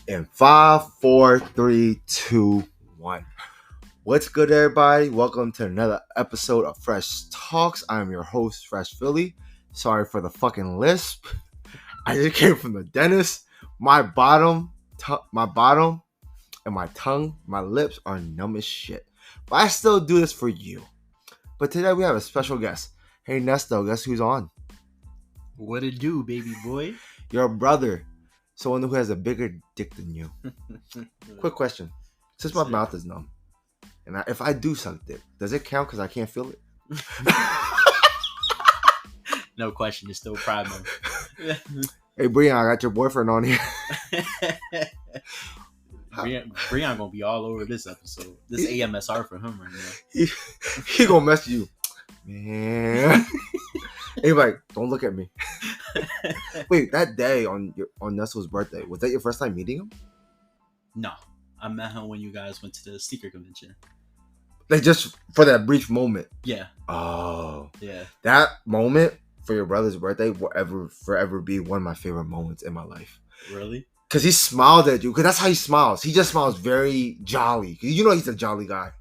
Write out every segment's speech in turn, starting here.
In 5, 4, 3, 2, 1. What's good, everybody? Welcome to another episode of Fresh Talks. I'm your host, Fresh Philly. Sorry for the fucking lisp. I just came from the dentist. My bottom, and my tongue, my lips are numb as shit. But I still do this for you. But today we have a special guest. Hey, Nesto, guess who's on? What it do, baby boy? Your brother. Someone who has a bigger dick than you. Quick question. Since my mouth is numb, and if I do suck dick, does it count because I can't feel it? No question. It's still prime. Hey, Breon, I got your boyfriend on here. Breon gonna be all over this episode. This AMSR for him right now. He gonna mess you. Man. Hey, like, don't look at me. Wait, that day on Nesto's birthday, was that your first time meeting him? No, I met him when you guys went to the sneaker convention. Like, just for that brief moment? Yeah. Oh. Yeah. That moment for your brother's birthday will forever be one of my favorite moments in my life. Really? Because he smiled at you. Because that's how he smiles. He just smiles very jolly. You know he's a jolly guy.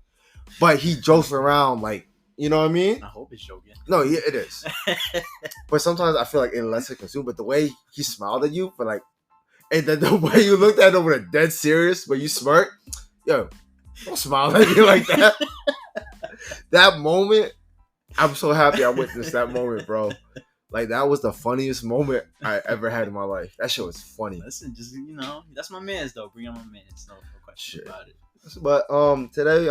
But he jokes around like, you know what I mean? I hope it's joking. No, yeah, it is. But sometimes I feel like it lets it consume. But the way he smiled at you, and then the way you looked at him with a dead serious, where you smirk, yo, don't smile at me like that. That moment, I'm so happy I witnessed that moment, bro. Like, that was the funniest moment I ever had in my life. That shit was funny. Listen, just, that's my man's though. Bring on my man's. No question about it. But today,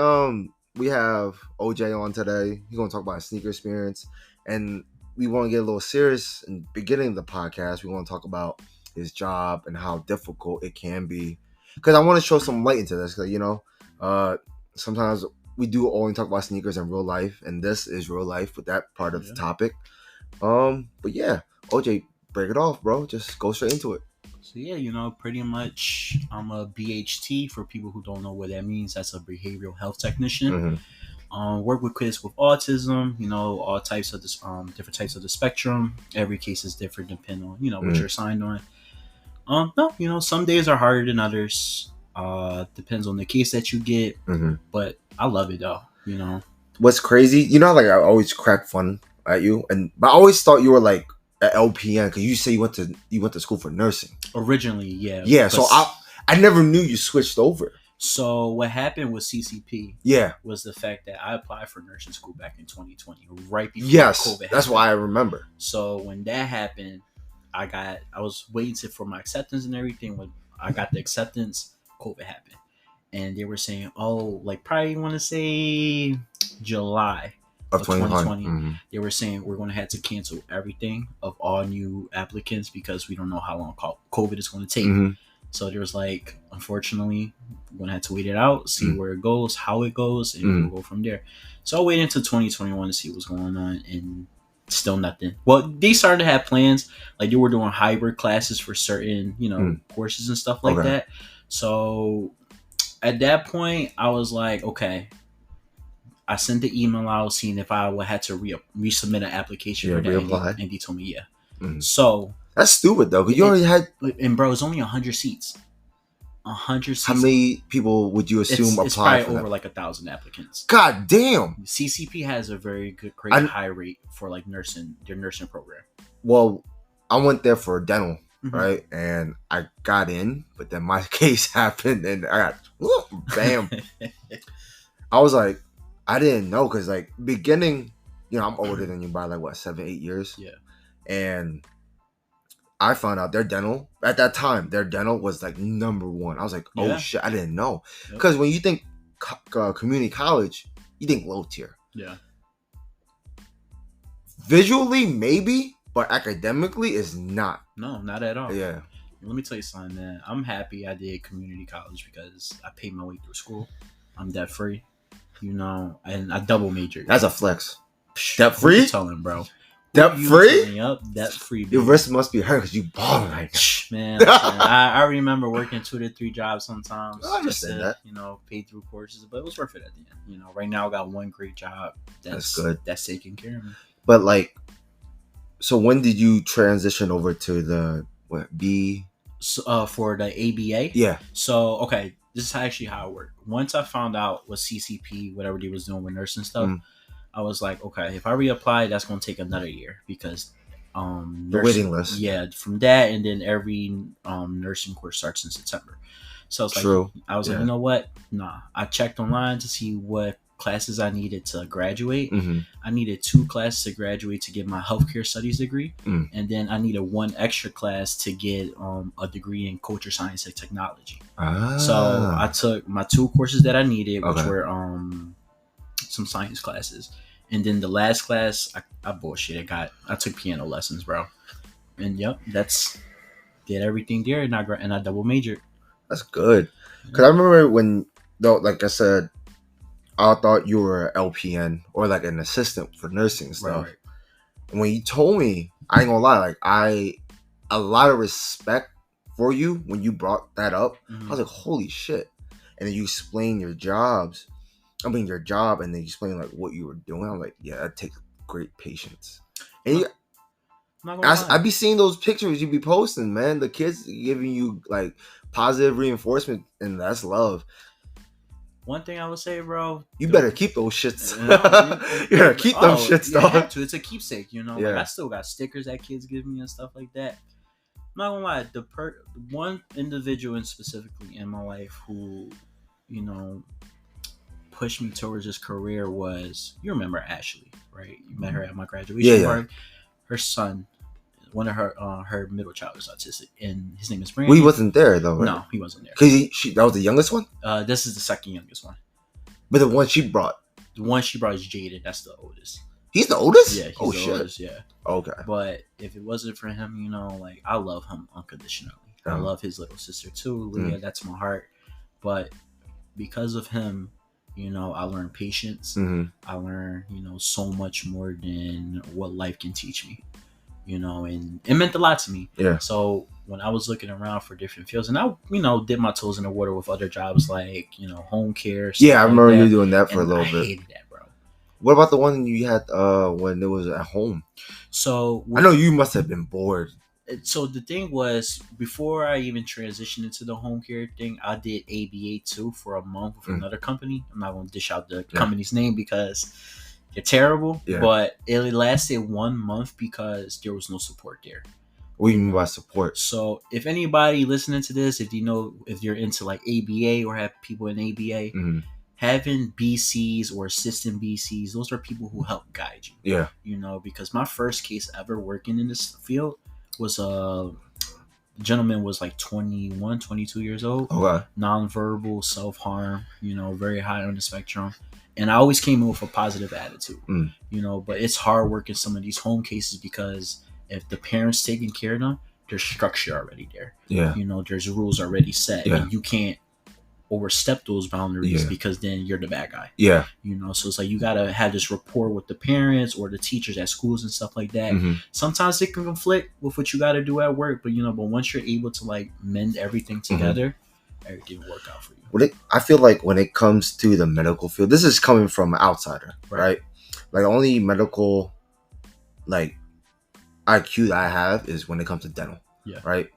we have OJ on today. He's gonna talk about his sneaker experience, and we want to get a little serious in the beginning of the podcast. We want to talk about his job and how difficult it can be, because I want to show some light into this. Because sometimes we do only talk about sneakers in real life, and this is real life with that part of the topic. But yeah, OJ, break it off, bro. Just go straight into it. So yeah, pretty much I'm a BHT. For people who don't know what that means, that's a behavioral health technician. Mm-hmm. Work with kids with autism, all types of this, different types of the spectrum. Every case is different depending on, what you're assigned on. No, some days are harder than others. Depends on the case that you get. Mm-hmm. But I love it though, What's crazy, like I always crack fun at you, but I always thought you were like at LPN, because you say you went to school for nursing originally. Yeah, so I never knew you switched over. So what happened with CCP was the fact that I applied for nursing school back in 2020, right before COVID happened. That's why I remember. So when that happened, I was waiting for my acceptance and everything. When I got the acceptance, COVID happened, and they were saying, probably want to say July of 2020, mm-hmm. They were saying we're going to have to cancel everything of all new applicants because we don't know how long COVID is going to take. Mm-hmm. So there was unfortunately, we're going to have to wait it out, see where it goes, how it goes, and we'll go from there. So I waited until 2021 to see what's going on, and still nothing. Well, they started to have plans, they were doing hybrid classes for certain, courses and stuff like that. So at that point, I was like, okay. I sent the email out seeing if I would have to resubmit an application for that, and they told me Mm-hmm. So that's stupid though, because you already had. And bro, it's only 100 seats. 100 seats. How many people would you assume apply? It's probably for over that? 1,000 applicants. God damn. CCP has a very good, high rate for their nursing program. Well, I went there for dental, mm-hmm. right, and I got in, but then my case happened, and I got bam. I was like, I didn't know, because beginning, I'm older than you by 7-8 years. Yeah. And I found out their dental at that time, was number one. I was like, oh shit, I didn't know. Because when you think community college, you think low tier. Yeah. Visually, maybe, but academically is not. No, not at all. Yeah. Let me tell you something, man. I'm happy I did community college because I paid my way through school. I'm debt free. And I double majored. That's a flex. Debt free? I'm telling, bro. Debt free? Yep, debt free. Your wrist must be hurt because you balling right now. Man, I remember working 2 to 3 jobs sometimes. I understand that. Pay through courses, but it was worth it at the end. Right now I got one great job that's good. That's taking care of me. But so when did you transition over to the B For the ABA. Yeah. So okay, this is actually how it worked. Once I found out what CCP, whatever they was doing with nursing stuff, I was like, okay, if I reapply, that's gonna take another year because The waiting list. Yeah, from that, and then every nursing course starts in September. So I was True. like, you know what? Nah. I checked online to see what classes I needed to graduate. I needed 2 classes to graduate to get my healthcare studies degree, and then I needed 1 extra class to get a degree in culture science and technology. So I took my 2 courses that I needed, which were some science classes, and then the last class I bullshit. I took piano lessons, bro, and yep, did everything there, and I double majored. That's good. Because I remember when, though, like I said, I thought you were an LPN or like an assistant for nursing stuff. Right. And when you told me, I ain't gonna lie, like a lot of respect for you when you brought that up. I was like, holy shit. And then you explain your job, and then you explain like what you were doing. I'm like, yeah, that takes great patience. And I'd be seeing those pictures you be posting, man. The kids giving you like positive reinforcement, and that's love. One thing I would say, bro, you better keep those shits. You better keep them shits, dog. Have to. It's a keepsake, you know. Yeah. Like, I still got stickers that kids give me and stuff like that. I'm not gonna lie, one individual specifically in my life who, you know, pushed me towards this career was, you remember Ashley, right? You met her at my graduation party. Her son, one of her middle child is autistic, and his name is Brandon. Well, he wasn't there though, right? No, he wasn't there. Because that was the youngest one? This is the second youngest one. But the one she brought? The one she brought is Jaden. That's the oldest. He's the oldest? Yeah, he's the oldest, yeah. Okay. But if it wasn't for him, you know, like, I love him unconditionally. I love his little sister too, Leah. That's my heart. But because of him, you know, I learned patience. I learned, you know, so much more than what life can teach me. You know, and it meant a lot to me. Yeah. So when I was looking around for different fields, and I, you know, did my toes in the water with other jobs like, you know, home care. Yeah, I remember you doing that for a little bit. I hated that, bro. What about the one you had when it was at home? So I know you must have been bored. So the thing was, before I even transitioned into the home care thing, I did ABA too for a month with another company. I'm not going to dish out the company's name because they're terrible, but it lasted 1 month because there was no support there. What do you mean by support? So if anybody listening to this, if you're into like ABA or have people in ABA, having BCs or assistant BCs, those are people who help guide you. Yeah. You know, because my first case ever working in this field was a gentleman was like 21, 22 years old. Okay. Nonverbal, self-harm, you know, very high on the spectrum. And I always came in with a positive attitude, you know, but it's hard working some of these home cases because if the parents taking care of them, there's structure already there. Yeah. You know, there's rules already set. Yeah. And you can't overstep those boundaries because then you're the bad guy. Yeah. You know, so it's like you gotta have this rapport with the parents or the teachers at schools and stuff like that. Sometimes it can conflict with what you gotta do at work, but once you're able to like mend everything together, everything will work out for you. I feel like when it comes to the medical field, this is coming from an outsider, right? Like only medical like IQ that I have is when it comes to dental. Yeah. Right.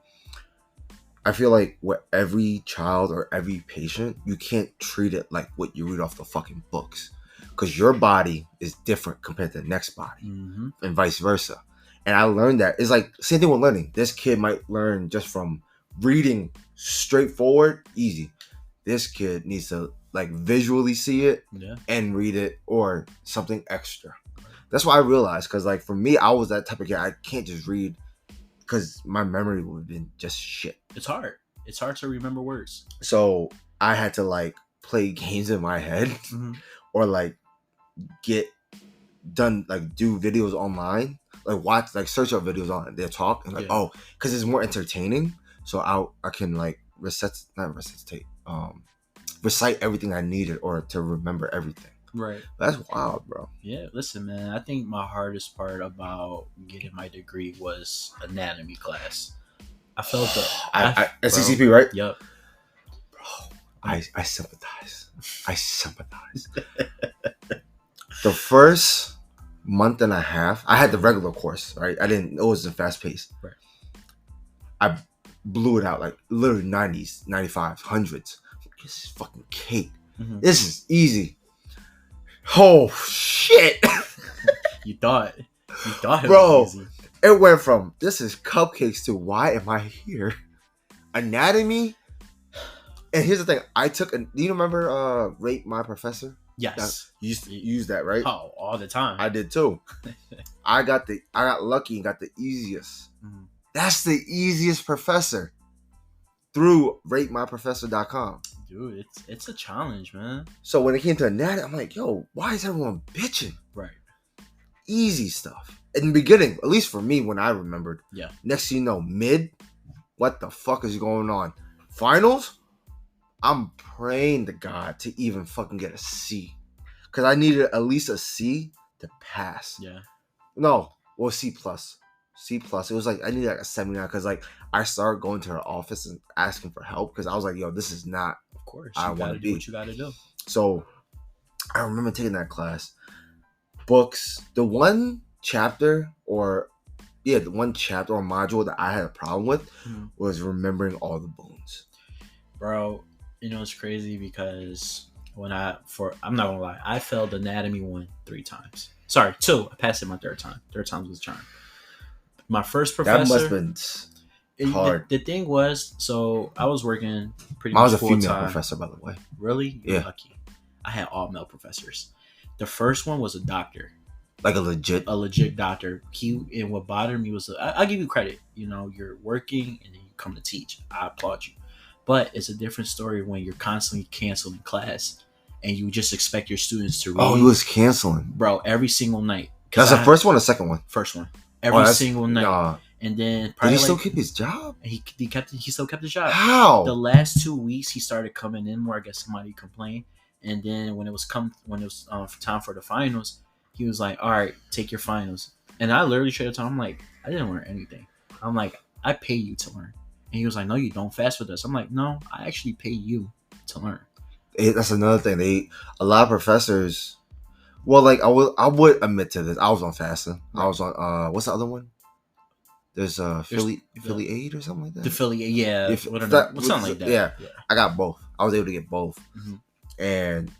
I feel like with every child or every patient, you can't treat it like what you read off the fucking books. Because your body is different compared to the next body. And vice versa. And I learned that. It's like, same thing with learning. This kid might learn just from reading straightforward, easy. This kid needs to like visually see it and read it or something extra. That's why I realized. Because like for me, I was that type of kid. I can't just read. Because my memory would have been just shit. It's hard. It's hard to remember words. So I had to like play games in my head or like get done, like do videos online, like watch, like search up videos on their talk and like, because it's more entertaining. So I can like recite everything I needed or to remember everything. Right. That's wild, bro. Yeah, listen, man. I think my hardest part about getting my degree was anatomy class. I felt that. CCP, right? Yep. Bro, I sympathize. The first month and a half, I had the regular course, right? It wasn't fast paced. Right. blew it out like literally 90s, 95s, hundreds. This is fucking cake. Mm-hmm. This is easy. Oh shit. You thought it Bro, was easy. It went from this is cupcakes to why am I here? Anatomy. And here's the thing. Do you remember Rate My Professor? Yes. You used to use that, right? Oh, all the time. I did too. I got lucky and got the easiest. Mm-hmm. That's the easiest professor through ratemyprofessor.com. Dude, it's a challenge, man. So when it came to anatomy, I'm like, yo, why is everyone bitching? Right. Easy stuff. In the beginning, at least for me when I remembered. Yeah. Next thing you know, mid, what the fuck is going on? Finals, I'm praying to God to even fucking get a C. Because I needed at least a C to pass. Yeah. No, well, C plus. C plus. It was like, I needed like a 79 because like I started going to her office and asking for help because I was like, yo, this is not. Of course. I You gotta do what you gotta do. So I remember taking that class. Books, the one chapter or module that I had a problem with was remembering all the bones. Bro, you know it's crazy because I'm not gonna lie, I failed anatomy 1 3 times. Sorry, 2. I passed it my third time. Third time was the charm. My first professor. That must have been hard. The thing was, so I was working pretty much full time. I was a female professor, by the way. Really? You're yeah. Lucky. I had all male professors. The first one was a doctor. Like a legit doctor. And what bothered me was, I'll give you credit. You know, you're working and then you come to teach. I applaud you. But it's a different story when you're constantly canceling class and you just expect your students to read. Oh, he was canceling. Bro, every single night. That's the first one or second one? First one. Every single night. And then did he still keep his job? He still kept his job. How? The last 2 weeks he started coming in more. I guess somebody complained. And then when it was time for the finals, he was like, all right, take your finals. And I literally straight up told him, I'm like, I didn't learn anything. I'm like, I pay you to learn. And he was like, no, you don't fast with us. I'm like, no, I actually pay you to learn. That's another thing. A lot of professors, well, like I would admit to this. I was on fasting. Right. I was on, what's the other one? There's Philly 8 or something like that. The Philly 8, yeah. Something like that. Yeah. I got both. I was able to get both. Mm-hmm. And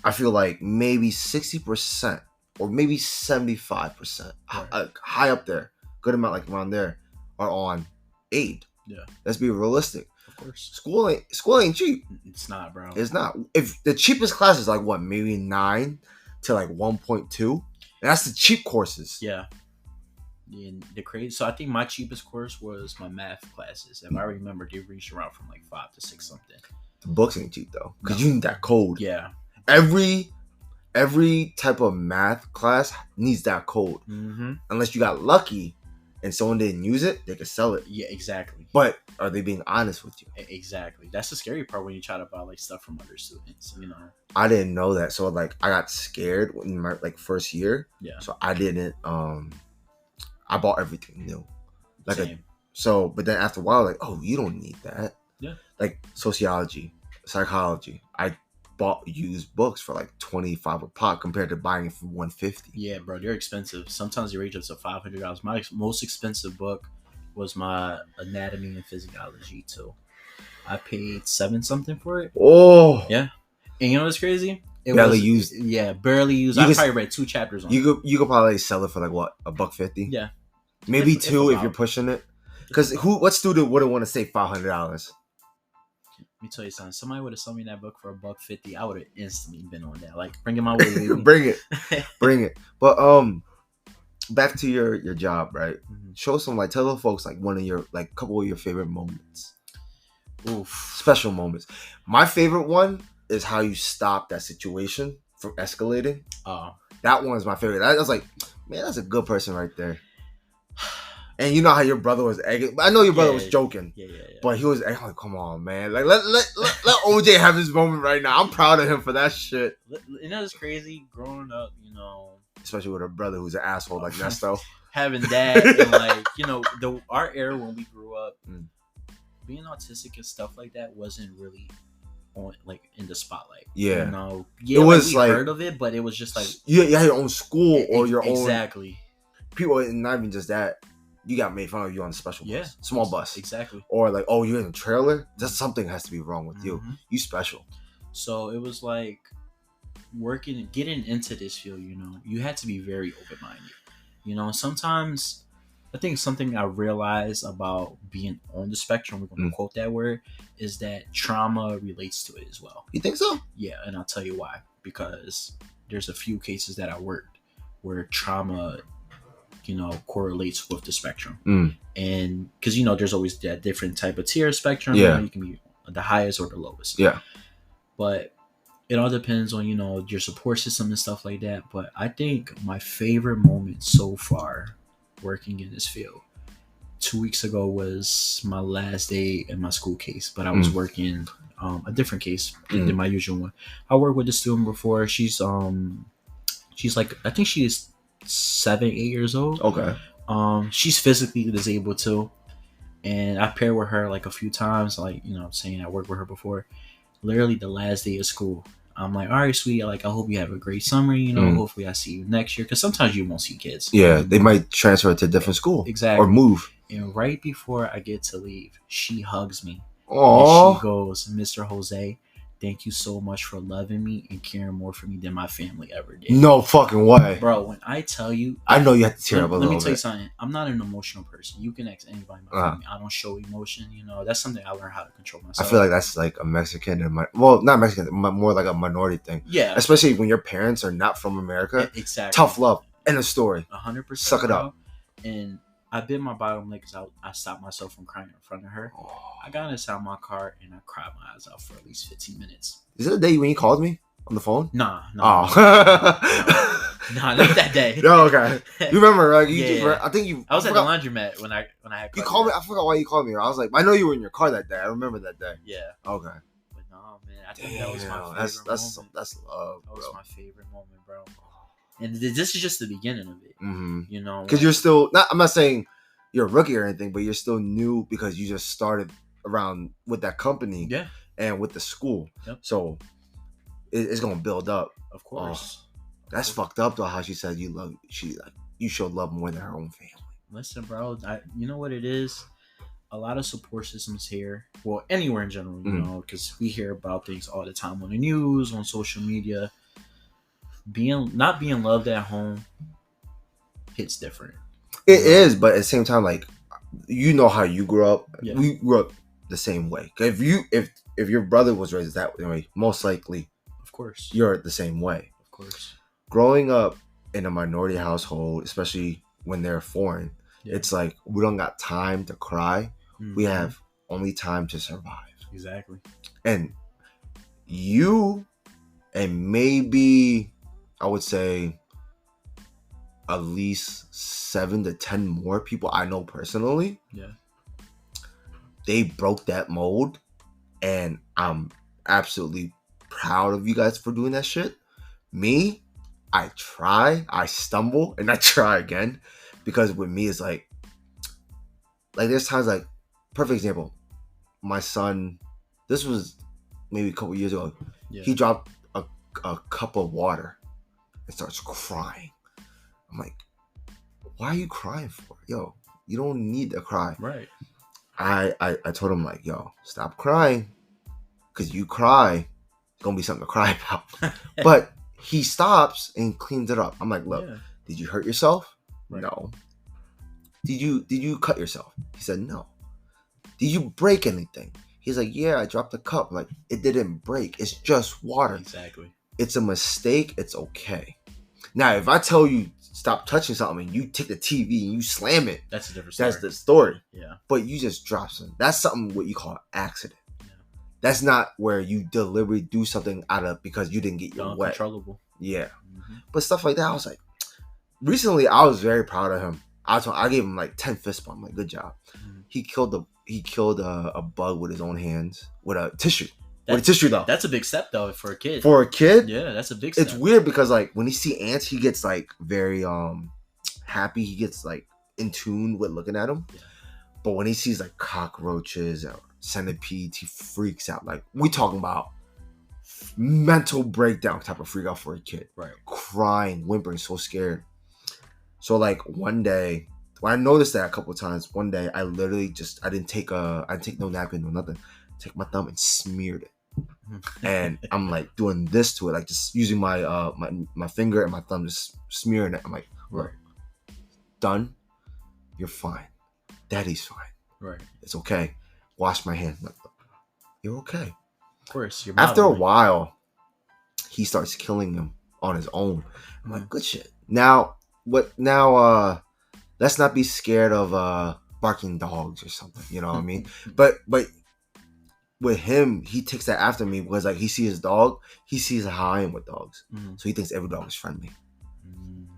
I feel like maybe 60% or maybe 75%, right. High up there, good amount like around there, are on aid. Yeah. Let's be realistic. Of course. School ain't cheap. It's not, bro. It's not. If the cheapest class is like what, maybe 9 to like 1.2, and that's the cheap courses. Yeah. The crazy. So I think my cheapest course was my math classes. If I remember, they reached around from like 5 to 6 something. The books ain't cheap though, because you need that code. Yeah. Every type of math class needs that code. Mm-hmm. Unless you got lucky and someone didn't use it, they could sell it. Yeah, exactly. But are they being honest with you? Exactly. That's the scary part when you try to buy like stuff from other students. You know. I didn't know that, so like I got scared in my like first year. Yeah. So I didn't. I bought everything new. Like Same. But then after a while, like, oh, you don't need that. Yeah. Like sociology, psychology. I bought used books for like $25 a pop compared to buying it for $150. Yeah, bro, they're expensive. Sometimes they range up to $500. My most expensive book was my anatomy and physiology too. I paid $7 something for it. Oh, yeah. And you know what's crazy? Barely used. Yeah, barely used. I probably read 2 chapters on it. You could probably sell it for like what, $150? Yeah, maybe $2 if you're pushing it. Because what student wouldn't want to save $500? Let me tell you something. Somebody would have sold me that book for $150. I would have instantly been on that. Like, bring it my way, baby. bring it. But back to your job, right? Mm-hmm. Show some tell the folks couple of your favorite moments. Oof, special moments. My favorite one is how you stop that situation from escalating. Oh, that one is my favorite. I was like, man, that's a good person right there. And you know how your brother was egging. I know your brother was joking. Yeah. But he was egging, like, come on, man. Like, let OJ have his moment right now. I'm proud of him for that shit. You know, it's crazy growing up, you know. Especially with a brother who's an asshole like Nesto. Having that and our era when we grew up, being autistic and stuff like that wasn't really on in the spotlight. Yeah. You know, it was we heard of it, but it was just like you had your own school or your own. Exactly. People, and not even just that. you got made fun of you on a special bus, small bus, exactly. Or like, oh, you're in a trailer. Just something has to be wrong with you. Mhm. You special. So it was like getting into this field. You had to be very open minded. Sometimes I think something I realized about being on the spectrum, we're going to quote that word, is that trauma relates to it as well. You think so? Yeah, and I'll tell you why. Because there's a few cases that I worked where trauma, correlates with the spectrum. And because, there's always that different type of tier spectrum. Yeah. You can be the highest or the lowest. Yeah. But it all depends on, your support system and stuff like that. But I think my favorite moment so far working in this field 2 weeks ago was my last day in my school case, but I was working a different case than my usual one. I worked with a student before. She's like, I think she's 7-8 years old. Okay. She's physically disabled too, and I paired with her like a few times. Like, saying I worked with her before. Literally the last day of school, I'm like, all right, sweetie, like, I hope you have a great summer. Hopefully I see you next year, because sometimes you won't see kids. Yeah, they might transfer to a different school. Exactly. Or move. And right before I get to leave, she hugs me. Aww. And she goes, Mr. Jose, thank you so much for loving me and caring more for me than my family ever did. No fucking way. Bro, when I tell you... I know you have to tear up a little bit. Let me tell you something. I'm not an emotional person. You can ask anybody in my family. I don't show emotion. That's something I learned how to control myself. I feel like that's like a Mexican and not Mexican, more like a minority thing. Yeah. Especially when your parents are not from America. Exactly. Tough love. End of story. 100%. Suck it up. And I bit my bottom lip because I stopped myself from crying in front of her. I got inside my car and I cried my eyes out for at least 15 minutes. Is it the day when you called me on the phone? Nah. Oh. Nah, not that day. No, okay. You remember, like, I was at the laundromat when I had. You called me. I forgot why you called me. I was like, I know you were in your car that day. I remember that day. Yeah. Okay. But no, man, I think that was my favorite moment. That's love. That was my favorite moment, bro. And this is just the beginning of it. Mm-hmm. Because you're still not. I'm not saying you're a rookie or anything, but you're still new because you just started around with that company. Yeah. And with the school. Yep. So it's gonna build up. Of course. That's fucked up though. How she said you showed love more than her own family. Listen, bro. You know what it is? A lot of support systems here. Well, anywhere in general, because we hear about things all the time on the news, on social media. Not being loved at home hits different. It is, but at the same time, like, how you grew up. Yeah. We grew up the same way. If your brother was raised that way, most likely, of course, you're the same way. Of course. Growing up in a minority household, especially when they're foreign, it's like we don't got time to cry. Mm-hmm. We have only time to survive. Exactly. And you, and maybe I would say at least 7 to 10 more people I know personally. Yeah. They broke that mold, and I'm absolutely proud of you guys for doing that shit. Me, I try, I stumble, and I try again, because with me it's like there's times, like, perfect example, my son, this was maybe a couple years ago. Yeah. He dropped a cup of water and starts crying. I'm like, why are you crying for? Yo, you don't need to cry. Right. I told him, like, yo, stop crying, because you cry, it's gonna be something to cry about. But he stops and cleans it up. I'm like, look, did you hurt yourself? Right. No. Did you cut yourself? He said no. Did you break anything? He's like, yeah, I dropped a cup. Like, it didn't break. It's just water. Exactly. It's a mistake. It's okay. Now, if I tell you stop touching something and you take the TV and you slam it, that's a different story. That's the story. Yeah. But you just drop something. That's something what you call an accident. Yeah. That's not where you deliberately do something because you didn't get your way. Uncontrollable. Yeah. Mm-hmm. But stuff like that, I was like, recently I was very proud of him. I gave him like 10 fist bumps. I'm like, good job. Mm-hmm. He killed a bug with his own hands with a tissue. With a tissue, though. That's a big step, though, for a kid. For a kid? Yeah, that's a big step. It's weird because, like, when he see ants, he gets, like, very happy. He gets, like, in tune with looking at them. Yeah. But when he sees, like, cockroaches or centipedes, he freaks out. Like, we talking about mental breakdown type of freak out for a kid. Right. Crying, whimpering, so scared. So, like, one day, when I noticed that a couple of times, one day I literally just I didn't take no napkin or nothing. Take my thumb and smeared it, and I'm like doing this to it, like just using my finger and my thumb, just smearing it. I'm like, look, done. You're fine. Daddy's fine. Right. It's okay. Wash my hands. Like, you're okay. Of course. You're After a modeling. while, he starts killing them on his own. I'm like, good shit. Now, let's not be scared of barking dogs or something. You know what I mean? But with him, he takes that after me because like he sees his dog, he sees how I am with dogs. So he thinks every dog is friendly.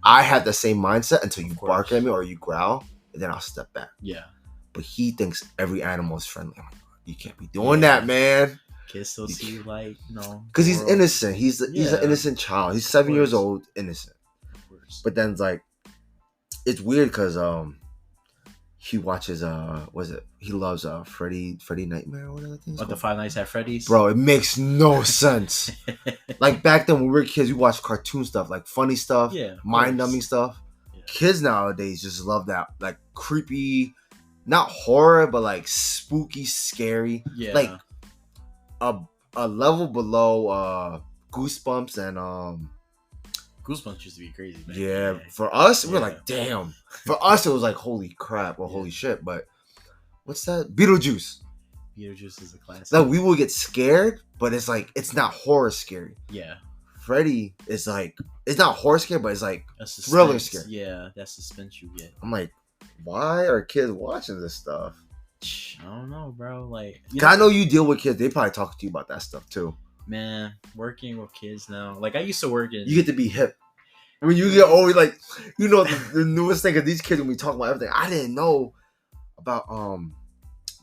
I have the same mindset until you bark at me or you growl, and then I'll step back. Yeah. But he thinks every animal is friendly. I'm like, you can't be doing that, man. Kids still see you like, because he's innocent. He's an innocent child. He's 7 years old, innocent. But then it's like, it's weird because he watches he loves Freddy Nightmare or whatever thing. What, the Five Nights at Freddy's? Bro, it makes no sense. Like back then when we were kids, we watched cartoon stuff, like funny stuff, mind numbing stuff. Yeah. Kids nowadays just love that, like creepy, not horror, but like spooky, scary. Yeah. Like a level below Goosebumps and Goosebumps used to be crazy, man. Yeah, for us, we were like, damn. For us, it was like, holy crap or holy shit. But what's that? Beetlejuice. Beetlejuice is a classic. Like, we will get scared, but it's like, it's not horror scary. Yeah. Freddy is like, it's not horror scary, but it's like thriller scary. Yeah, that suspense you get. I'm like, why are kids watching this stuff? I don't know, bro. Like, I know you deal with kids. They probably talk to you about that stuff too. Man, working with kids now. Like, I used to work in... You get to be hip. When you get always like, you know, the newest thing of these kids when we talk about everything. I didn't know about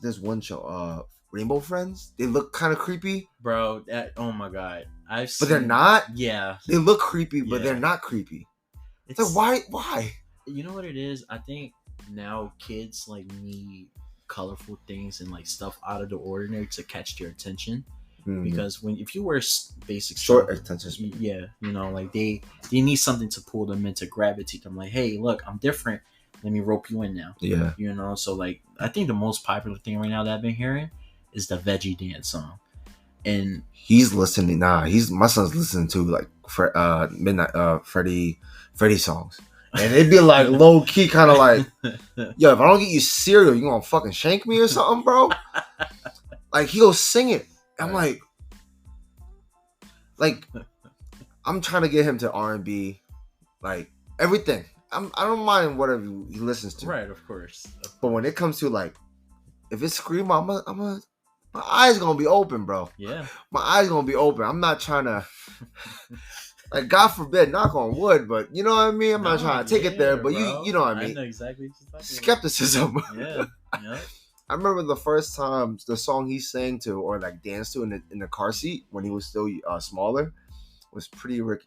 this one show, Rainbow Friends. They look kind of creepy, bro. Oh my god, but they're not. Yeah, they look creepy, but they're not creepy. It's like why? You know what it is? I think now kids like need colorful things and like stuff out of the ordinary to catch their attention. Because if you wear basic short attention span, yeah, you know, like they need something to pull them in, to gravitate them. Like, hey, look, I'm different. Let me rope you in now. Yeah, you know. So like, I think the most popular thing right now that I've been hearing is the Veggie Dance song, and he's listening. My son's listening to like midnight Freddie songs, and it'd be like low key, kind of like, yo, if I don't get you cereal, you gonna fucking shank me or something, bro? Like he'll sing it. I'm like, I'm trying to get him to R&B, like everything. I don't mind whatever he listens to. Right, of course. But when it comes to like, if it's screamo, my eyes gonna be open, bro. Yeah, my eyes gonna be open. I'm not trying to, like, God forbid, knock on wood, but you know what I mean. I'm not trying to take it there, but you know what I mean. I know exactly what you're talking skepticism. about. Yeah. I remember the first time the song he sang to or like danced to in the car seat when he was still smaller was Pretty Ricky.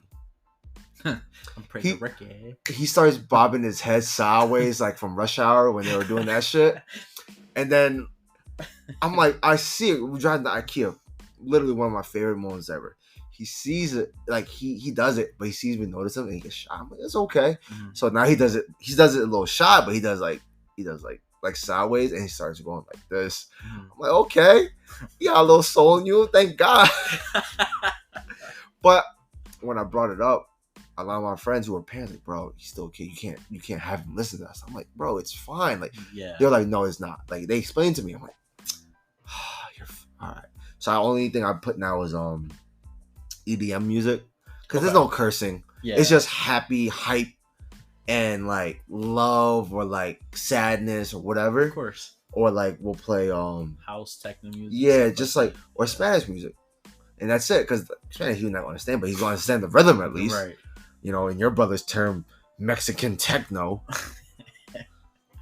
I'm Pretty Ricky. He starts bobbing his head sideways like from Rush Hour when they were doing that shit. And then I'm like, I see it. We're driving to IKEA. Literally one of my favorite moments ever. He sees it, like he does it, but he sees me notice him and he gets shot. I'm like, it's okay. Mm-hmm. So now he does it a little shy, but he does like sideways, and he starts going like this. I'm like, okay, you got a little soul in you, thank God. But when I brought it up, a lot of my friends who were parents like, bro, he's still a kid. You can't have him listen to us. I'm like, bro, it's fine. Like, they're like, no, it's not. Like, they explained to me. I'm like, you're all right. So the only thing I put now is EDM music, because there's no cursing. Yeah, it's just happy hype. And like love or like sadness or whatever, of course. Or like we'll play house techno music. Yeah, just like or Spanish music, and that's it. Because Spanish he's not gonna understand, but he's gonna understand the rhythm at least. Right. You know, in your brother's term, Mexican techno.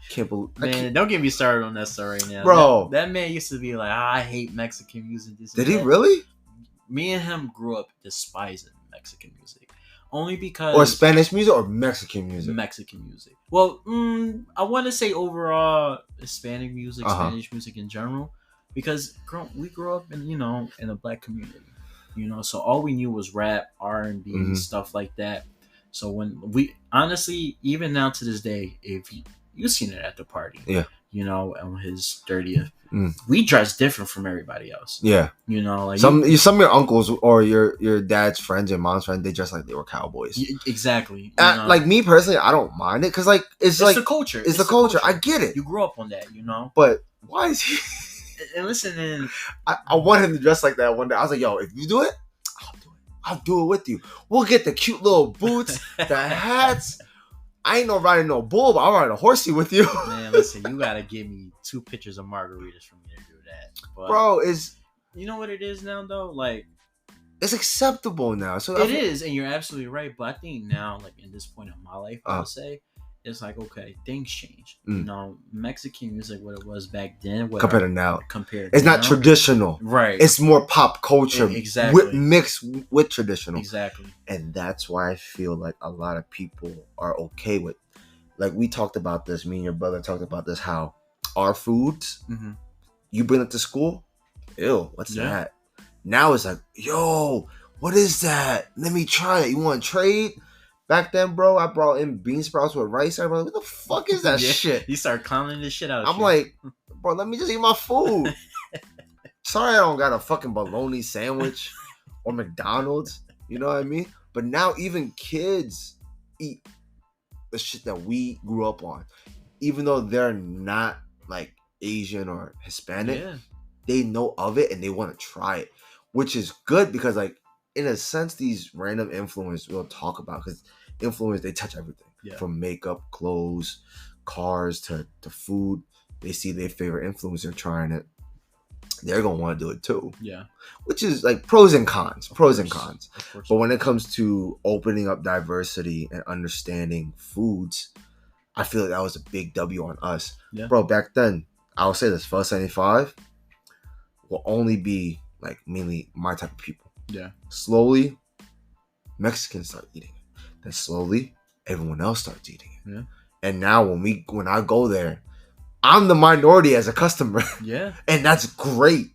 Can't believe. Man, don't get me started on that story right now, bro. That man used to be like, I hate Mexican music. Did he really? Me and him grew up despising Mexican music. Only because... Or Spanish music or Mexican music? Mexican music. Well, I want to say overall Hispanic music, Spanish music in general. Because we grew up in a black community. So all we knew was rap, R&B, stuff like that. So when we... Honestly, even now to this day, if You seen it at the party. Yeah. You know, on his 30th. Mm. We dress different from everybody else. Yeah. You know, like some of your uncles or your dad's friends and mom's friends, they dress like they were cowboys. Exactly. Like me personally, I don't mind it because like it's like the culture. It's the culture. I get it. You grew up on that, you know. But why is he? And listen, and I want him to dress like that one day. I was like, yo, if you do it, I'll do it with you. We'll get the cute little boots, the hats. I ain't no riding no bull, but I'll ride a horsey with you. Man, listen, you gotta give me 2 pictures of margaritas for me to do that. But, bro, is you know what it is now though? Like, it's acceptable now. So it is, and you're absolutely right. But I think now, like in this point in my life, I would say, it's like, okay, things change. You know, Mexican music, what it was back then, compared to now, it's not traditional, right? It's more pop culture, exactly, mixed with traditional, exactly. And that's why I feel like a lot of people are okay with, like we talked about this. Me and your brother talked about this. How our foods, you bring it to school, ew, what's that? Now it's like, yo, what is that? Let me try it. You want to trade? Back then, bro, I brought in bean sprouts with rice. I'm like, what the fuck is that shit? You start clowning this shit out. I'm like, bro, let me just eat my food. Sorry, I don't got a fucking bologna sandwich or McDonald's. You know what I mean? But now even kids eat the shit that we grew up on. Even though they're not like Asian or Hispanic, they know of it and they want to try it. Which is good because, like, in a sense, these random influencers we'll talk about, because influencers, they touch everything from makeup, clothes, cars to food. They see their favorite influencer trying it, they're gonna want to do it too. Yeah, which is like pros and cons. But when it comes to opening up diversity and understanding foods, I feel like that was a big W on us, bro. Back then, I'll say this: First 75 will only be like mainly my type of people. Yeah. Slowly, Mexicans start eating it. Then slowly, everyone else starts eating it. Yeah. And now when I go there, I'm the minority as a customer. Yeah. And that's great.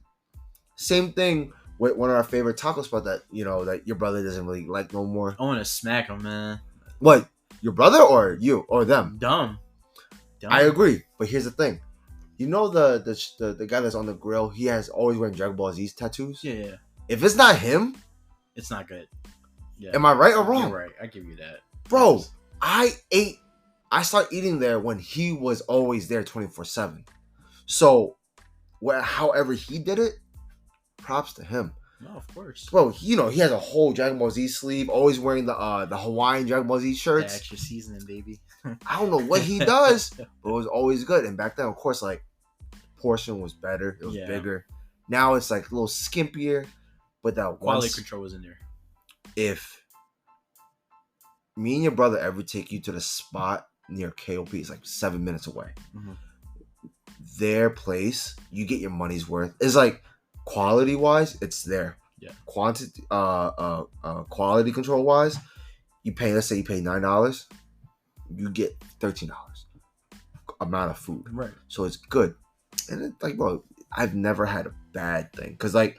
Same thing with one of our favorite taco spots that, you know, that your brother doesn't really like no more. I want to smack him, man. What? Your brother or you or them? Dumb. I agree. But here's the thing. You know the guy that's on the grill, he has always wearing Dragon Ball Z's tattoos? Yeah. If it's not him, it's not good. Yeah. Am I right or wrong? You're right. I give you that. Bro, I started eating there when he was always there 24/7. So, however he did it, props to him. No, of course. Bro, he has a whole Dragon Ball Z sleeve, always wearing the Hawaiian Dragon Ball Z shirts. The extra seasoning, baby. I don't know what he does, but it was always good. And back then, of course, like, portion was better. It was bigger. Now it's like a little skimpier, but that quality control was in there. If me and your brother ever take you to the spot near KOP, it's like 7 minutes away. Mm-hmm. Their place, you get your money's worth. It's like quality wise, it's there. Yeah. Quantity, quality control wise, let's say you pay $9, you get $13 amount of food. Right. So it's good. And it's like, bro, I've never had a bad thing. Because, like,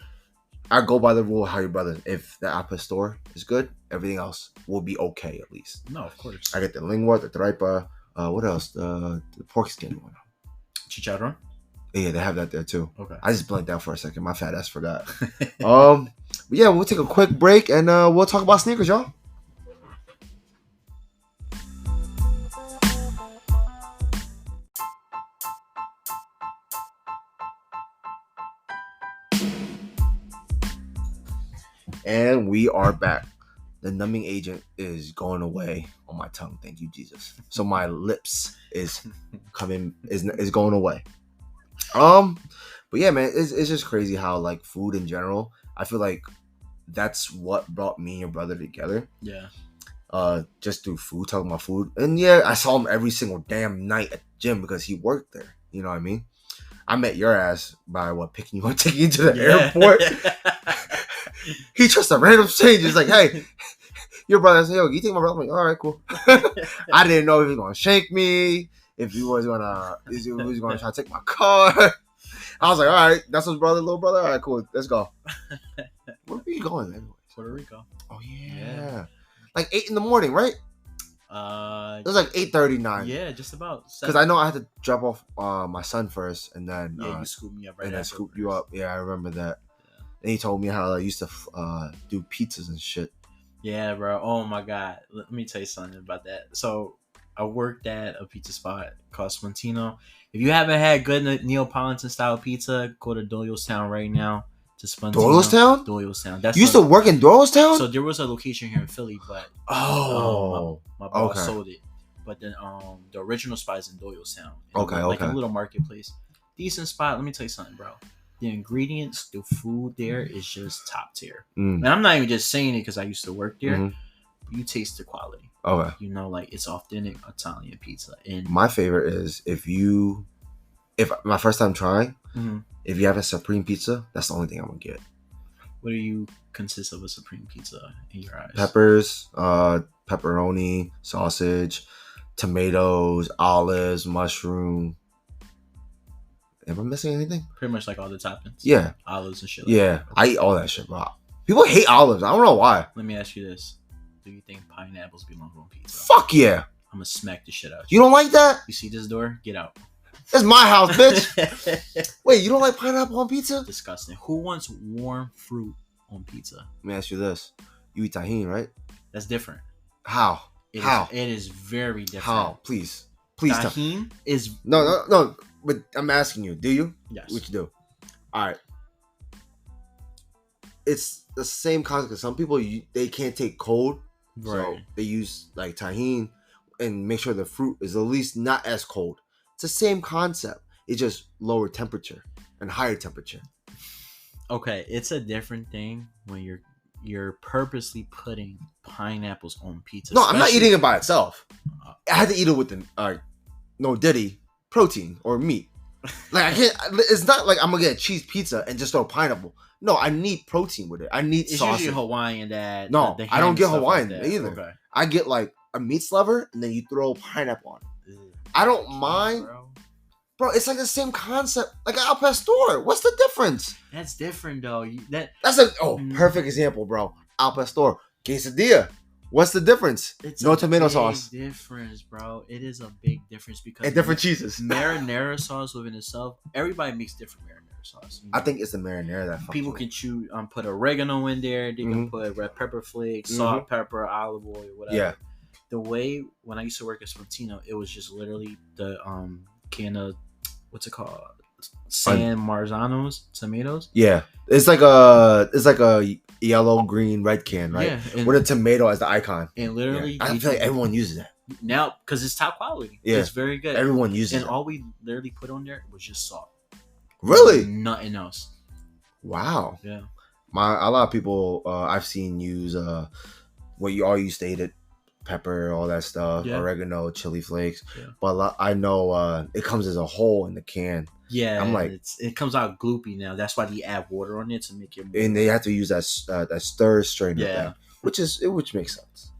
I go by the rule how your brother, if the Apple store is good, everything else will be okay at least. No, of course. I get the lingua, the tripa, what else? The pork skin one. Chicharron? Yeah, they have that there too. Okay. I just blanked out for a second. My fat ass forgot. But yeah, we'll take a quick break and we'll talk about sneakers, y'all. And we are back. The numbing agent is going away on my tongue. Thank you, Jesus. So my lips is going away. But yeah, man, it's just crazy how, like, food in general, I feel like that's what brought me and your brother together. Yeah. Just through food, talking about food. And yeah, I saw him every single damn night at the gym because he worked there. You know what I mean? I met your ass by picking you up, taking you to the airport. He trusts a random stranger. He's like, hey, your brother said, yo, you take my brother? I'm like, all right, cool. I didn't know if he was gonna shank me, if he was gonna try to take my car. I was like, all right, that's his brother, little brother. All right, cool, let's go. Where are you going anyway? Puerto Rico. Oh yeah. Like 8 a.m, right? It was like 8:39. Yeah, just about. Because I know I had to drop off my son first, and then Yeah, you scooped me up right and then afterwards. scoop you up. Yeah, I remember that. Yeah. And he told me how I used to do pizzas and shit. Yeah, bro. Oh my god. Let me tell you something about that. So I worked at a pizza spot called Spontino. If you haven't had good Neapolitan style pizza, go to Doylestown right now to Spontino. Doylestown? Doylestown. That's You used to work in Doylestown? So there was a location here in Philly, but my boss sold it. But then the original spot is in Doylestown. Like a little marketplace. Decent spot. Let me tell you something, bro. The ingredients, the food there is just top tier. And I'm not even just saying it because I used to work there. Mm-hmm. You taste the quality. Okay. You know, like it's authentic Italian pizza. And my favorite is if my first time trying, if you have a Supreme pizza, that's the only thing I'm gonna get. What do you consist of a Supreme pizza in your eyes? Peppers, pepperoni, sausage, tomatoes, olives, mushroom. Am I missing anything? Pretty much like all the toppings. Yeah. Olives and shit. Yeah. I eat all that shit, bro. People hate olives. I don't know why. Let me ask you this. Do you think pineapples belong on pizza? Fuck yeah. I'm gonna smack the shit out of you. You don't like that? You see this door? Get out. That's my house, bitch. Wait, you don't like pineapple on pizza? Disgusting. Who wants warm fruit on pizza? Let me ask you this. You eat tahini, right? That's different. How? How? It is very different. How? Please tahini is... No. But I'm asking you, do you? Yes. What you do? All right. It's the same concept. Some people, they can't take cold. Right. So they use like tahini and make sure the fruit is at least not as cold. It's the same concept. It's just lower temperature and higher temperature. Okay. It's a different thing when you're purposely putting pineapples on pizza. No, I'm not eating it by itself. I had to eat it with the protein or meat. Like I can't. It's not like I'm gonna get a cheese pizza and just throw pineapple. No, I need protein with it. I need it's sausage. Usually Hawaiian that. No, I don't get Hawaiian like either. Okay. I get like a meat sliver and then you throw pineapple on it. Ew. I don't mind, bro. It's like the same concept, like al pastor. What's the difference? That's different though. That's a perfect example, bro. Al pastor quesadilla. What's the difference? It's no tomato sauce. Difference, bro. It is a big difference because and different cheeses. Marinara sauce within itself. Everybody makes different marinara sauce. I think it's the marinara that people can choose. Put oregano in there. They can put red pepper flakes, salt, pepper, olive oil, whatever. Yeah. The way when I used to work at Spontino, it was just literally the can of what's it called? San Marzano's tomatoes. Yeah, it's like a yellow, green, red can, right? Yeah, with a tomato as the icon. And literally, I feel like everyone uses that now because it's top quality. Yeah, it's very good. Everyone uses it. And all we literally put on there was just salt. Really? Nothing else. Wow. Yeah. A lot of people I've seen use what you all used to eat it. Pepper, all that stuff, oregano, chili flakes. Yeah. But I know it comes as a whole in the can. Yeah, I'm like, it comes out gloopy now. That's why they add water on it to make it. And they have to use that stir strainer thing, which makes sense.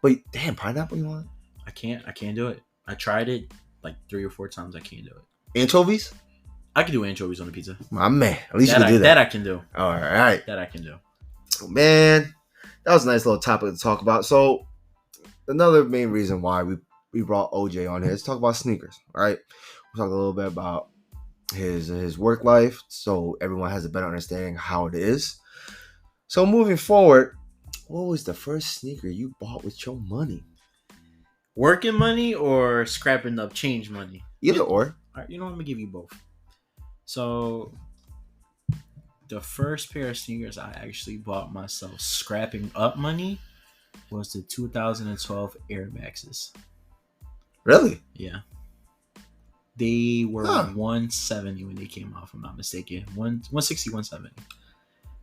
But damn, pineapple, you want? I can't do it. I tried it like 3 or 4 times. I can't do it. Anchovies? I can do anchovies on a pizza. My man, at least you can do that. That I can do. All right. That I can do. Oh, man. That was a nice little topic to talk about. So, another main reason why we brought OJ on here is to talk about sneakers, right? We'll talk a little bit about his work life so everyone has a better understanding how it is. So, moving forward, what was the first sneaker you bought with your money? Working money or scrapping up change money? Either or. All right, you know what? I'm going to give you both. So... the first pair of sneakers I actually bought myself scrapping up money was the 2012 Air Maxes. Really? Yeah. They were 170 when they came out, if I'm not mistaken. 160, 170.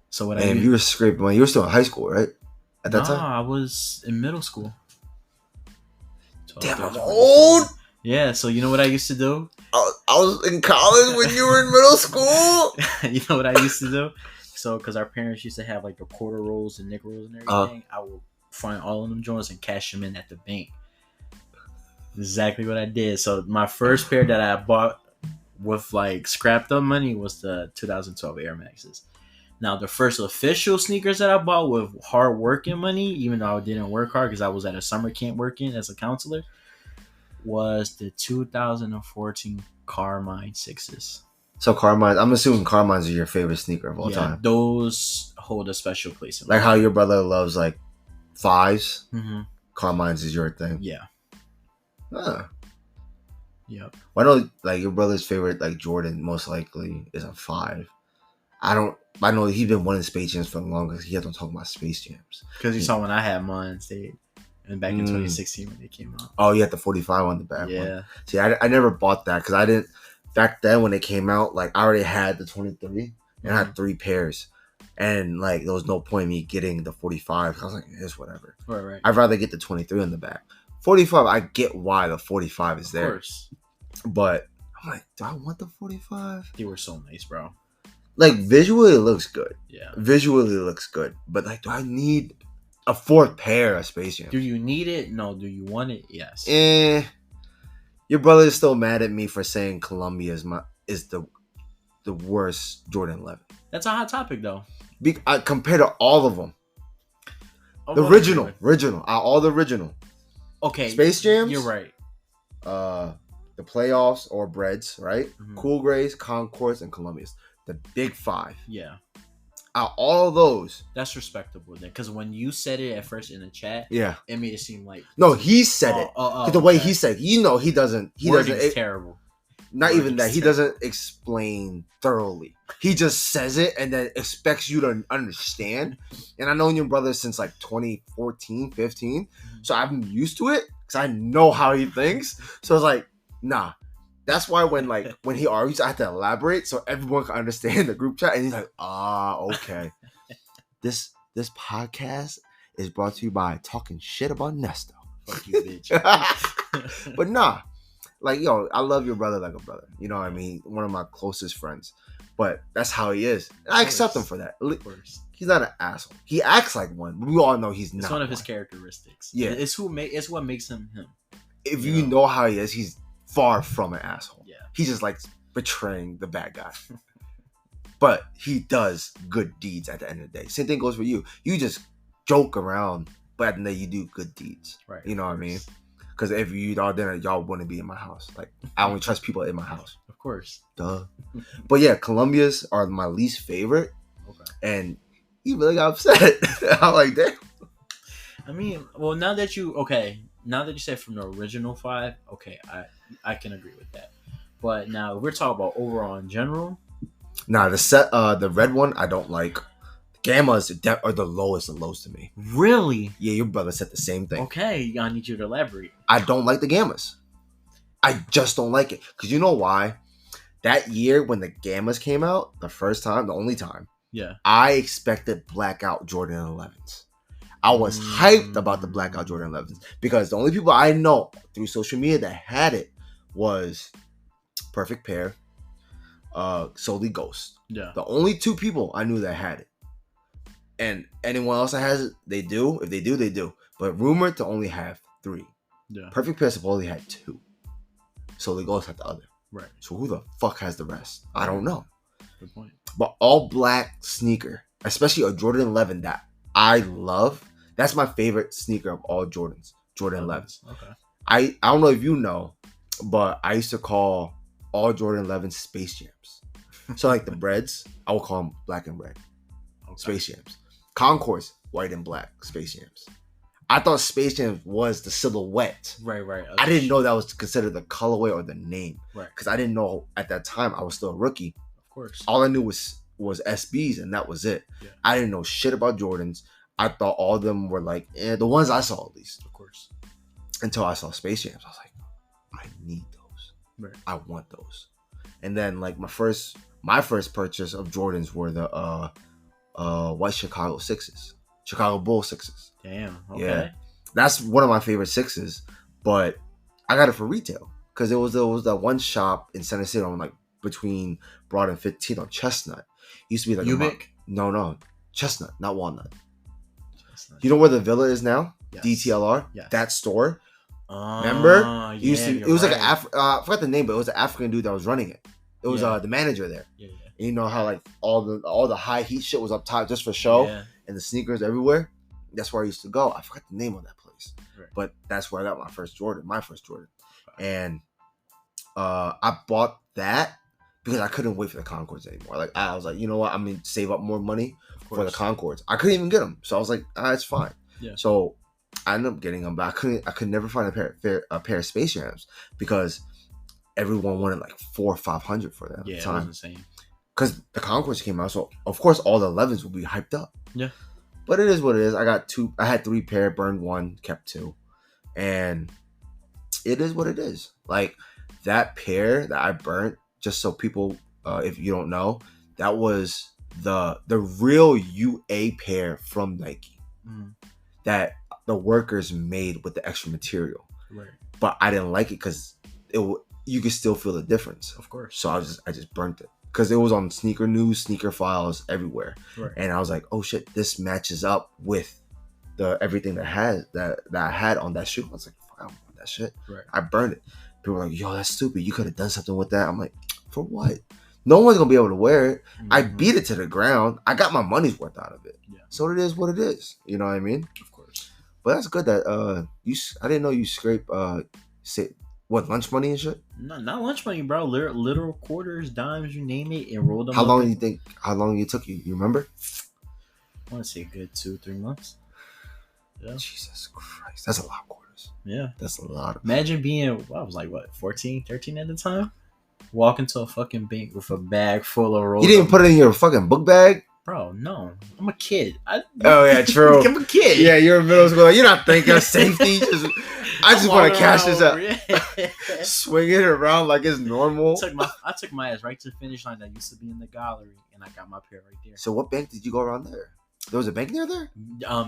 So what you were scraping money. You were still in high school, right? At that time? No, I was in middle school. Damn, I'm old. Yeah, so you know what I used to do? I was in college when you were in middle school. You know what I used to do? So, because our parents used to have like the quarter rolls and nickel rolls and everything, I would find all of them joints and cash them in at the bank. Exactly what I did. So, my first pair that I bought with like scrapped up money was the 2012 Air Maxes. Now, the first official sneakers that I bought with hard working money, even though I didn't work hard because I was at a summer camp working as a counselor, was the 2014 Carmine Sixes. So Carmine, I'm assuming Carmines are your favorite sneaker of all Yeah, time. those hold a special place in my Like how heart. your brother loves like fives. Mm-hmm. Carmines is your thing. Yeah. Huh. Yep. Why don't like your brother's favorite like Jordan most likely is a 5. I know he's been winning Space Jams for the longest. He hasn't talked about Space Jams. Because you saw when I had mine, and back in 2016 when they came out. Oh, you had the 45 on the back Yeah. one. See, I never bought that because I didn't. Back then when it came out, like I already had the 23 and I had 3 pairs, and like there was no point in me getting the 45. I was like, it's whatever. Right. I'd rather get the 23 on the back. 45, I get why the 45 is there. Of course. But I'm like, do I want the 45? They were so nice, bro. Like visually, it looks good. Yeah. Visually, it looks good. But like, do I need a 4th pair of Space Jam? Do you need it? No. Do you want it? Yes. Your brother is still mad at me for saying Columbia is the worst Jordan 11. That's a hot topic, though. Compared to all of them. The original. All the original. Okay. Space Jams? You're right. The playoffs or breads, right? Mm-hmm. Cool Grays, Concords, and Columbias. The big 5. Yeah. Out all of those. That's respectable then. Because when you said it at first in the chat, yeah, it made it seem like no, he said it. The way he said, he doesn't. Wording's terrible. Not even that. He doesn't explain thoroughly. He just says it and then expects you to understand. And I've known your brother since like 2014, 15. So I'm used to it because I know how he thinks. So it's like, nah. That's why when he argues, I have to elaborate so everyone can understand the group chat. And he's like, okay. This podcast is brought to you by talking shit about Nesto. Fuck you, bitch. But nah. Like, yo, I love your brother like a brother. You know what I mean? One of my closest friends. But that's how he is. And I accept him for that. Of course. He's not an asshole. He acts like one. But we all know he's not. It's one of his characteristics. Yeah. It's what makes him him. If you know how he is, he's far from an asshole. Yeah. He just likes betraying the bad guy. But he does good deeds at the end of the day. Same thing goes for you. You just joke around, but at the end of the day, you do good deeds. Right. You know what I mean? Because if you all didn't, y'all wouldn't be in my house. Like, I only trust people in my house. Of course. Duh. But yeah, Columbias are my least favorite. Okay. And he really got upset. I'm like, damn. I mean, well, now that you said from the original 5, okay, I can agree with that. But now if we're talking about overall in general. Nah, the red one I don't like. Gammas are the lowest of lows to me. Really? Yeah, your brother said the same thing. Okay, I need you to elaborate. I don't like the Gammas. I just don't like it. Because you know why? That year when the Gammas came out, the first time, the only time, yeah, I expected blackout Jordan 11s. I was hyped about the blackout Jordan 11s because the only people I know through social media that had it was Perfect Pair, Solely Ghost. Yeah. The only 2 people I knew that had it. And anyone else that has it, they do. If they do, they do. But rumored to only have 3. Yeah. Perfect Pair supposedly had 2. Solely Ghost had the other. Right. So who the fuck has the rest? I don't know. Good point. But all black sneaker, especially a Jordan 11 that I love, that's my favorite sneaker of all Jordans. Jordan 11s. Okay. I don't know if you know, but I used to call all Jordan 11 Space Jams. So like the breads, I would call them black and red. Okay. Space Jams. Concords, white and black Space Jams. I thought Space Jams was the silhouette. Right. I didn't know that was considered the colorway or the name. Right. Because I didn't know at that time. I was still a rookie. Of course. All I knew was SBs and that was it. Yeah. I didn't know shit about Jordans. I thought all of them were like, the ones I saw at least. Of course. Until I saw Space Jams. I was like, I need those. Right. I want those. And then like my first purchase of Jordans were the white Chicago 6s. Chicago Bull 6s. Damn. Okay. Yeah. That's one of my favorite 6s, but I got it for retail because it was that one shop in Center City on like between Broad and 15th on Chestnut. It used to be like Ubik? No, Chestnut, not Walnut. Chestnut. You know where the Villa is now? Yes. DTLR. Yes. That store. Remember? It was like I forgot the name, but it was an African dude that was running it. It was the manager there. Yeah. And you know how like all the high heat shit was up top just for show, and the sneakers everywhere. That's where I used to go. I forgot the name of that place, but that's where I got my first Jordan. And I bought that because I couldn't wait for the Concords anymore. Like I was like, you know what? I'm gonna save up more money for the Concords. I couldn't even get them, so I was like, it's fine. Yeah. So I ended up getting them, but I could never find a pair of Space Jams because everyone wanted like $400 or $500 for them at the time. It was insane. Because the Concords came out, so of course all the 11s will be hyped up. Yeah. But it is what it is. I had 3 pair, burned 1, kept 2, and it is what it is. Like that pair that I burnt, just so people, if you don't know, that was the real UA pair from Nike that the workers made with the extra material. Right. But I didn't like it because you could still feel the difference. Of course. So I just burnt it because it was on Sneaker News, Sneaker Files, everywhere. Right. And I was like, oh shit, this matches up with the everything that I had on that shoe. I was like, fuck, I don't want that shit. Right. I burned it. People were like, yo, that's stupid. You could have done something with that. I'm like, for what? No one's gonna be able to wear it. Mm-hmm. I beat it to the ground. I got my money's worth out of it. Yeah. So it is what it is. You know what I mean? Of course. But that's good that I didn't know you scrape lunch money and shit? No, not lunch money, bro. Literal quarters, dimes, you name it, and rolled them. How long it took you? You remember? I want to say a good 2-3 months. Yeah. Jesus Christ. That's a lot of quarters. Yeah. That's a lot. Imagine being, I was like, 14, 13 at the time? Walk into a fucking bank with a bag full of rolls. You didn't put it in your fucking book bag? Bro, no. I'm a kid. Oh, yeah, true. I'm a kid. Yeah, you're in middle school. You're not thinking of safety. I just want to cash this up. Swing it around like it's normal. I took my ass right to the finish line that used to be in the gallery, and I got my pair right there. So what bank did you go around there? There was a bank near there?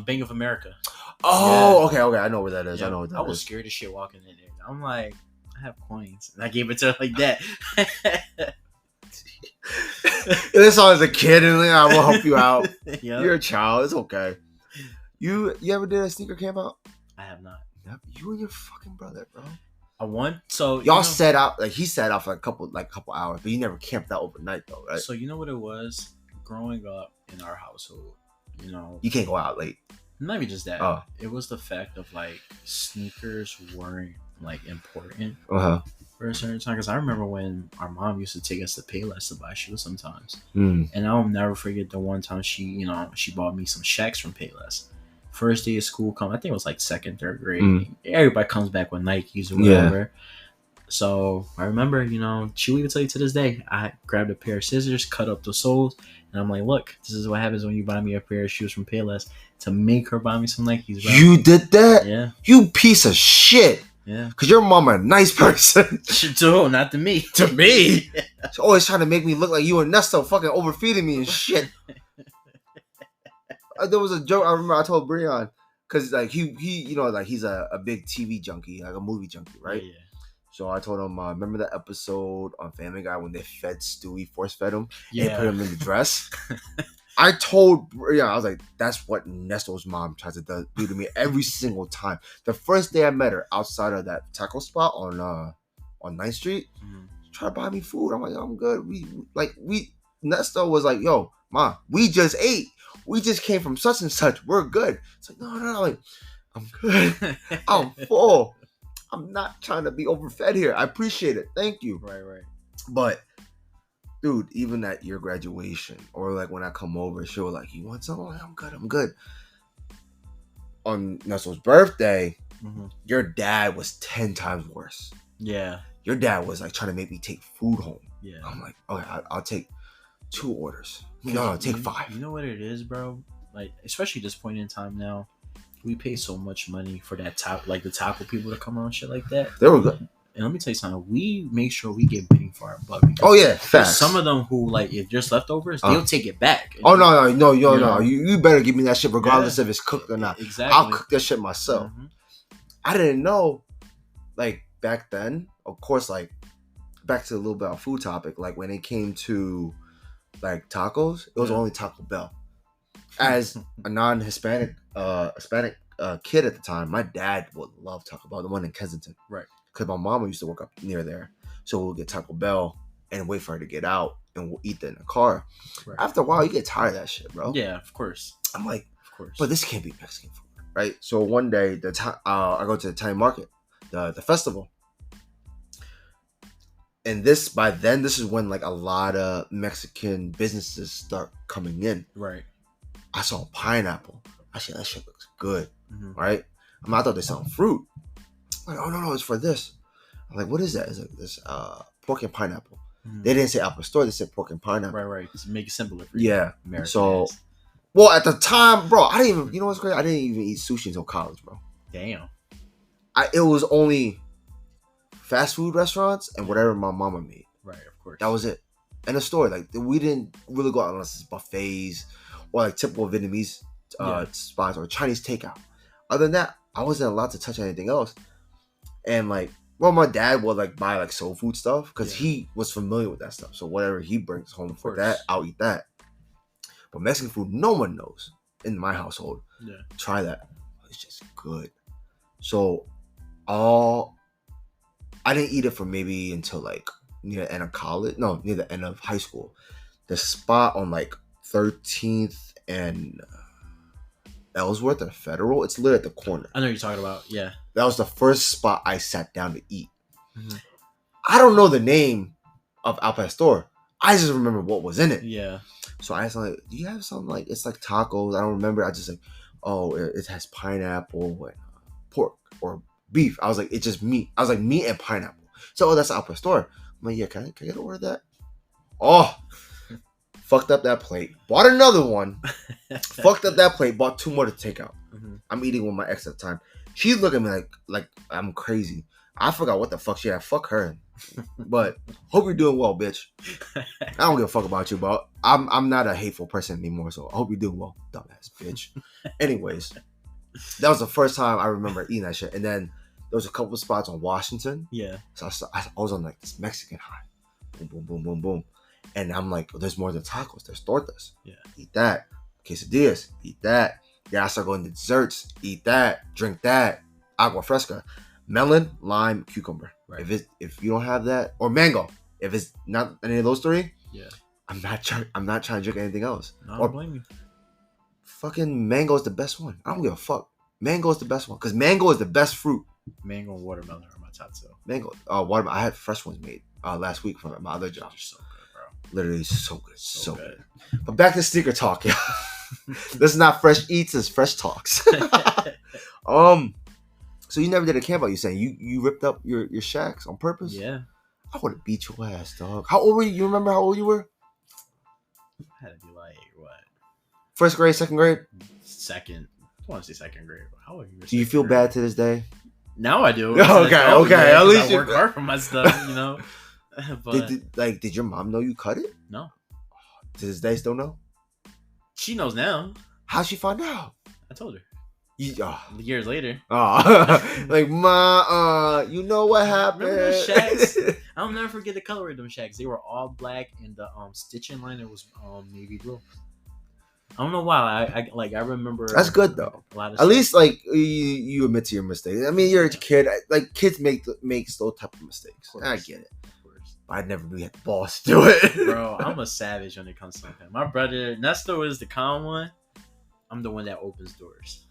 Bank of America. Oh, yeah. Okay. I know where that is. Yeah. I know what that is. I was scared as shit walking in there. I'm like, I have coins. And I gave it to her like that. This all as a kid, and I will help you out. Yep. You're a child. It's okay. You ever did a sneaker camp out? I have not. Yep. You and your fucking brother, bro. I want so y'all set out like he set out for a couple hours, but you never camped out overnight though, right? So you know what it was growing up in our household. You know, you can't go out late. Not even just that. It was the fact of like sneakers weren't like important for a certain time. Because I remember when our mom used to take us to Payless to buy shoes sometimes, and I'll never forget the one time she bought me some Shaqs from Payless. First day of school I think it was like 2nd, 3rd grade. Everybody comes back with Nikes or whatever. Yeah. So I remember, she'll even tell you to this day, I grabbed a pair of scissors, cut up the soles, and I'm like, look, this is what happens when you buy me a pair of shoes from Payless, to make her buy me some Nikes. Bro. You did that? Yeah. You piece of shit. Yeah. Because your mom a nice person. To not to me. To me? She's always trying to make me look like you and Nesto fucking overfeeding me and shit. There was a joke I remember I told Breon, because like he he's a big TV junkie, like a movie junkie, right? Yeah. So I told him, remember that episode on Family Guy when they fed Stewie, force fed him, and put him in the dress? I told Breon, I was like, that's what Nesto's mom tries to do to me every single time. The first day I met her outside of that taco spot on 9th Street, try to buy me food. I'm like, I'm good. Nesto was like, yo, Ma, we just ate. We just came from such and such. We're good. It's like, no. Like, I'm good. I'm full. I'm not trying to be overfed here. I appreciate it. Thank you. Right. But, dude, even at your graduation, or like when I come over, she'll like, you want something? Like, I'm good. On Nesto's birthday, your dad was 10 times worse. Yeah. Your dad was like trying to make me take food home. Yeah. I'm like, okay, I'll take 2 orders. No, take 5. You know what it is, bro? Like, especially this point in time now, we pay so much money for that the taco people to come on shit like that. They were good. And let me tell you something. We make sure we get bang for our buck. Oh yeah, fast. Some of them who like if there's leftovers, they'll take it back. Oh no. You better give me that shit regardless if it's cooked or not. Exactly. I'll cook that shit myself. I didn't know, like back then. Of course, like back to a little bit of food topic. Like when it came to like tacos, it was only Taco Bell. As a non-Hispanic Hispanic kid at the time, my dad would love Taco Bell, the one in Kensington. Right. Because my mama used to work up near there. So we'll get Taco Bell and wait for her to get out and we'll eat that in the car. Right. After a while, you get tired of that shit, bro. Yeah, of course. I'm like, Of course. but this can't be Mexican food, right? So one day, I go to the Italian market, the festival. And by then, this is when like a lot of Mexican businesses start coming in. Right. I saw pineapple. I said, that shit looks good, right? I thought they selling fruit. I'm like, oh no, it's for this. I'm like, what is that? It's like this pork and pineapple. They didn't say apple store, they said pork and pineapple. Right. To make it simpler for you. Yeah. American so, ass. well, at the time, bro, I didn't even, you know what's crazy? I didn't even eat sushi until college, bro. Damn. It was only fast food restaurants and whatever my mama made. Right, of course. That was it. And the store, like, we didn't really go out unless it's buffets or like typical Vietnamese spots or Chinese takeout. Other than that, I wasn't allowed to touch anything else. And like, well, my dad would like buy like soul food stuff because he was familiar with that stuff. So whatever he brings home for that, I'll eat that. But Mexican food, no one knows in my household. Yeah. Try that. It's just good. So I didn't eat it for maybe until like near the end of college. No, near the end of high school. The spot on like 13th and Ellsworth or Federal, it's lit at the corner. I know what you're talking about. Yeah. That was the first spot I sat down to eat. I don't know the name of Al Pastor. I just remember what was in it. Yeah. So I was like, do you have something like, it's like tacos? I don't remember. I just like, oh, it has pineapple and pork or beef. I was like, it's just meat. I was like, meat and pineapple. So that's Al Pastor. I'm like, yeah, can I get order that? Oh, fucked up that plate. Bought another one. Fucked up that plate. Bought 2 more to take out. I'm eating with my ex at the time. She's looking at me like I'm crazy. I forgot what the fuck she had. Fuck her. But hope you're doing well, bitch. I don't give a fuck about you, but I'm not a hateful person anymore. So I hope you're doing well, dumbass bitch. Anyways, that was the first time I remember eating that shit. And then there was a couple of spots on Washington. Yeah. So I was on like this Mexican high. Boom, boom, boom, boom, boom. And I'm like, there's more than tacos. There's tortas. Yeah. Eat that. Quesadillas. Eat that. Yeah, I start going to desserts. Eat that. Drink that. Agua fresca. Melon, lime, cucumber. Right. If you don't have that, or mango. If it's not any of those 3, yeah, I'm not trying to drink anything else. No, I don't blame you. Fucking mango is the best one. I don't give a fuck. Mango is the best one because mango is the best fruit. Mango and watermelon are my top 2. Mango, watermelon. I had fresh ones made last week from my other job. They're so good, bro. Literally so good, so good. But back to sneaker talk. This is not fresh eats. It's fresh talks. So you never did a camp out, you saying? You ripped up your shacks on purpose? Yeah. I would have beat your ass, dog. How old were you? You remember how old you were? I had to be like, what? First grade, second grade? Second. I want to say second grade. How old are you? Do you feel bad to this day? Now I do. Okay. At least I work hard for my stuff, you know? But did your mom know you cut it? No. To this day, still know? She knows now. How'd she find out? I told her. Years later. Like, Ma, you know what happened? Remember those shacks? I'll never forget the color of them shacks. They were all black and the stitching liner was navy blue. I don't know why. I remember. That's good though. A lot of At least like you admit to your mistakes. I mean, you're a kid. Like kids make those type of mistakes. I get it. I never knew you had the balls to do it. Bro, I'm a savage when it comes to something. My brother Nesto is the calm one. I'm the one that opens doors.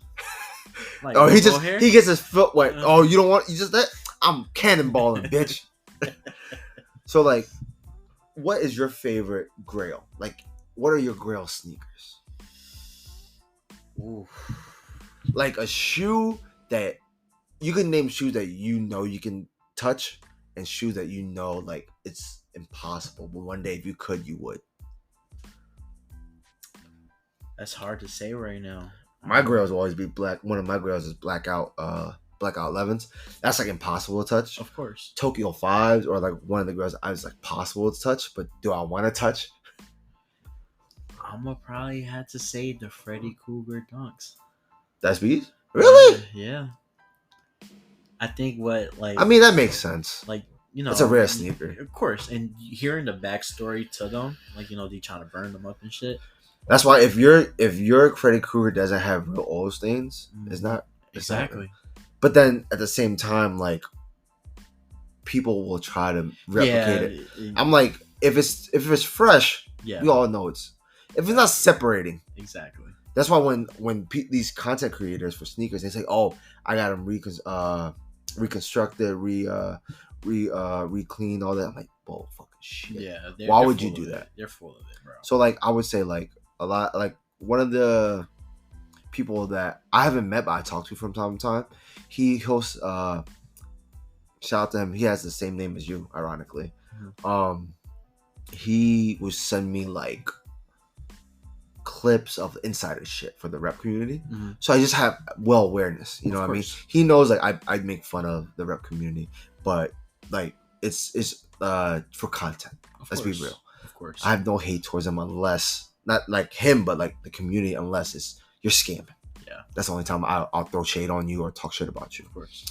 Like, he gets his foot wet. Oh, you don't want you just that? I'm cannonballing, bitch. So like, what is your favorite grail? Like, what are your grail sneakers? Ooh. Like a shoe that you can name shoes that you know you can touch and shoes that you know like it's impossible, but one day if you could, you would. That's hard to say right now. My grails will always be black. One of my grails is blackout 11s. That's like impossible to touch. Of course. Tokyo 5s or like one of the grails I was like possible to touch, but do I want to touch? I'm gonna probably have to say the Freddy Krueger dunks. That's bees? Really? Yeah. I think I mean, that makes sense. Like, you know, it's a rare sneaker. Of course. And hearing the backstory to them, like, you know, they trying to burn them up and shit. That's why if your Freddy Krueger doesn't have real oil stains, it's not exactly. Not, but then at the same time, like people will try to replicate it. I'm like, if it's fresh, Yeah. we all know it's. If it's not separating, Exactly. that's why when these content creators for sneakers, they say, "Oh, I got them reconstructed, re-cleaned, all that." I'm like, "Bull fucking shit." Yeah. Why They're would you full do of that? it. They're full of it, bro. So like, I would say like a lot. Like one of the people that I haven't met, but I talk to from time to time. He hosts. Shout out to him. He has the same name as you, ironically. Mm-hmm. He would send me like clips of insider shit for the rep community. Mm-hmm. So I just have well awareness. You know what I mean? He knows like I make fun of the rep community, but like it's for content. Let's be real. Of course. I have no hate towards him unless not like him, but like the community, unless it's you're scamming. Yeah. That's the only time I'll throw shade on you or talk shit about you. Of course.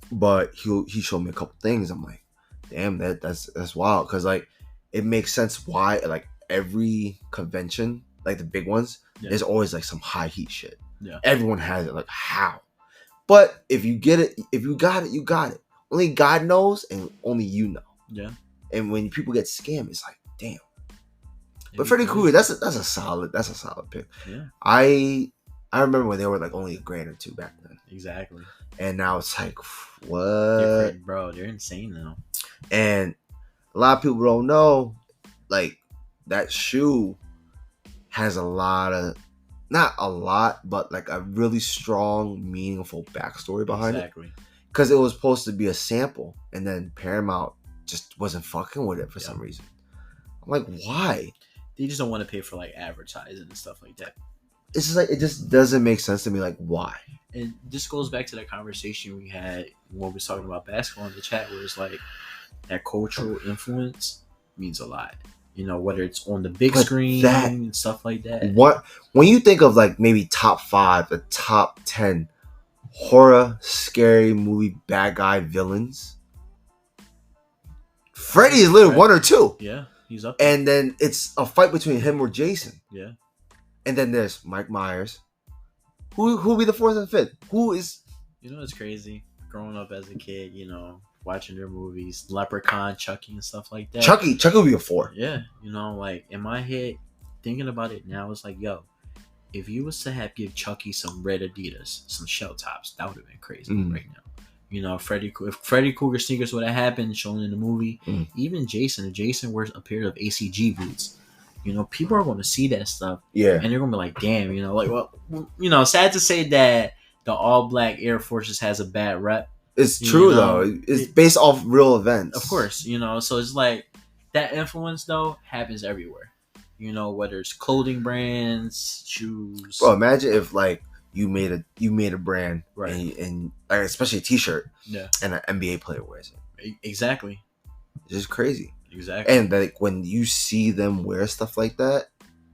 But he showed me a couple things. I'm like, damn, that's wild. Cause like it makes sense why like every convention, like the big ones, there's always like some high heat shit. Yeah. Everyone has it. Like how? But if you get it, if you got it, you got it. Only God knows and only you know. Yeah. And when people get scammed, it's like, damn. But Freddy Krueger, that's a solid pick. Yeah. I remember when they were like only $1,000 or $2,000 back then. Exactly. And now it's like, what? They're insane now. And a lot of people don't know, like, that shoe has a lot of, not a lot, but like a really strong, meaningful backstory behind it. Because it was supposed to be a sample, and then Paramount just wasn't fucking with it for some reason. I'm like, why? They just don't want to pay for like advertising and stuff like that. It's just like, it just doesn't make sense to me. Like, why? And this goes back to that conversation we had when we were talking about basketball in the chat, where it's like that cultural influence means a lot. You know, whether it's on the big screen and stuff like that. What when you think of like maybe top 5, the top 10 horror, scary movie bad guy villains, Freddy is literally 1 or 2. Yeah, he's up there. And then it's a fight between him or Jason. Yeah. And then there's Mike Myers. Who'll be the 4th and 5th? Who is? You know, it's crazy. Growing up as a kid, you know, watching their movies, Leprechaun, Chucky, and stuff like that. Chucky would be a 4. Yeah, you know, like in my head, thinking about it now, it's like, yo, if you was to give Chucky some red Adidas, some shell tops, that would have been crazy right now. You know, if Freddy Krueger sneakers would have happened, shown in the movie, even Jason, if Jason wears a pair of ACG boots, you know, people are going to see that stuff. Yeah. And they're going to be like, damn, you know, like, well, you know, sad to say that the all black Air Forces has a bad rep. It's true, though. It's based off real events. Of course, you know, so it's like that influence, though, happens everywhere. You know, whether it's clothing brands, shoes. Bro, imagine if, like, you made a brand, right? And especially a T-shirt, yeah, and an NBA player wears it. Exactly. It's just crazy. Exactly. And like when you see them wear stuff like that,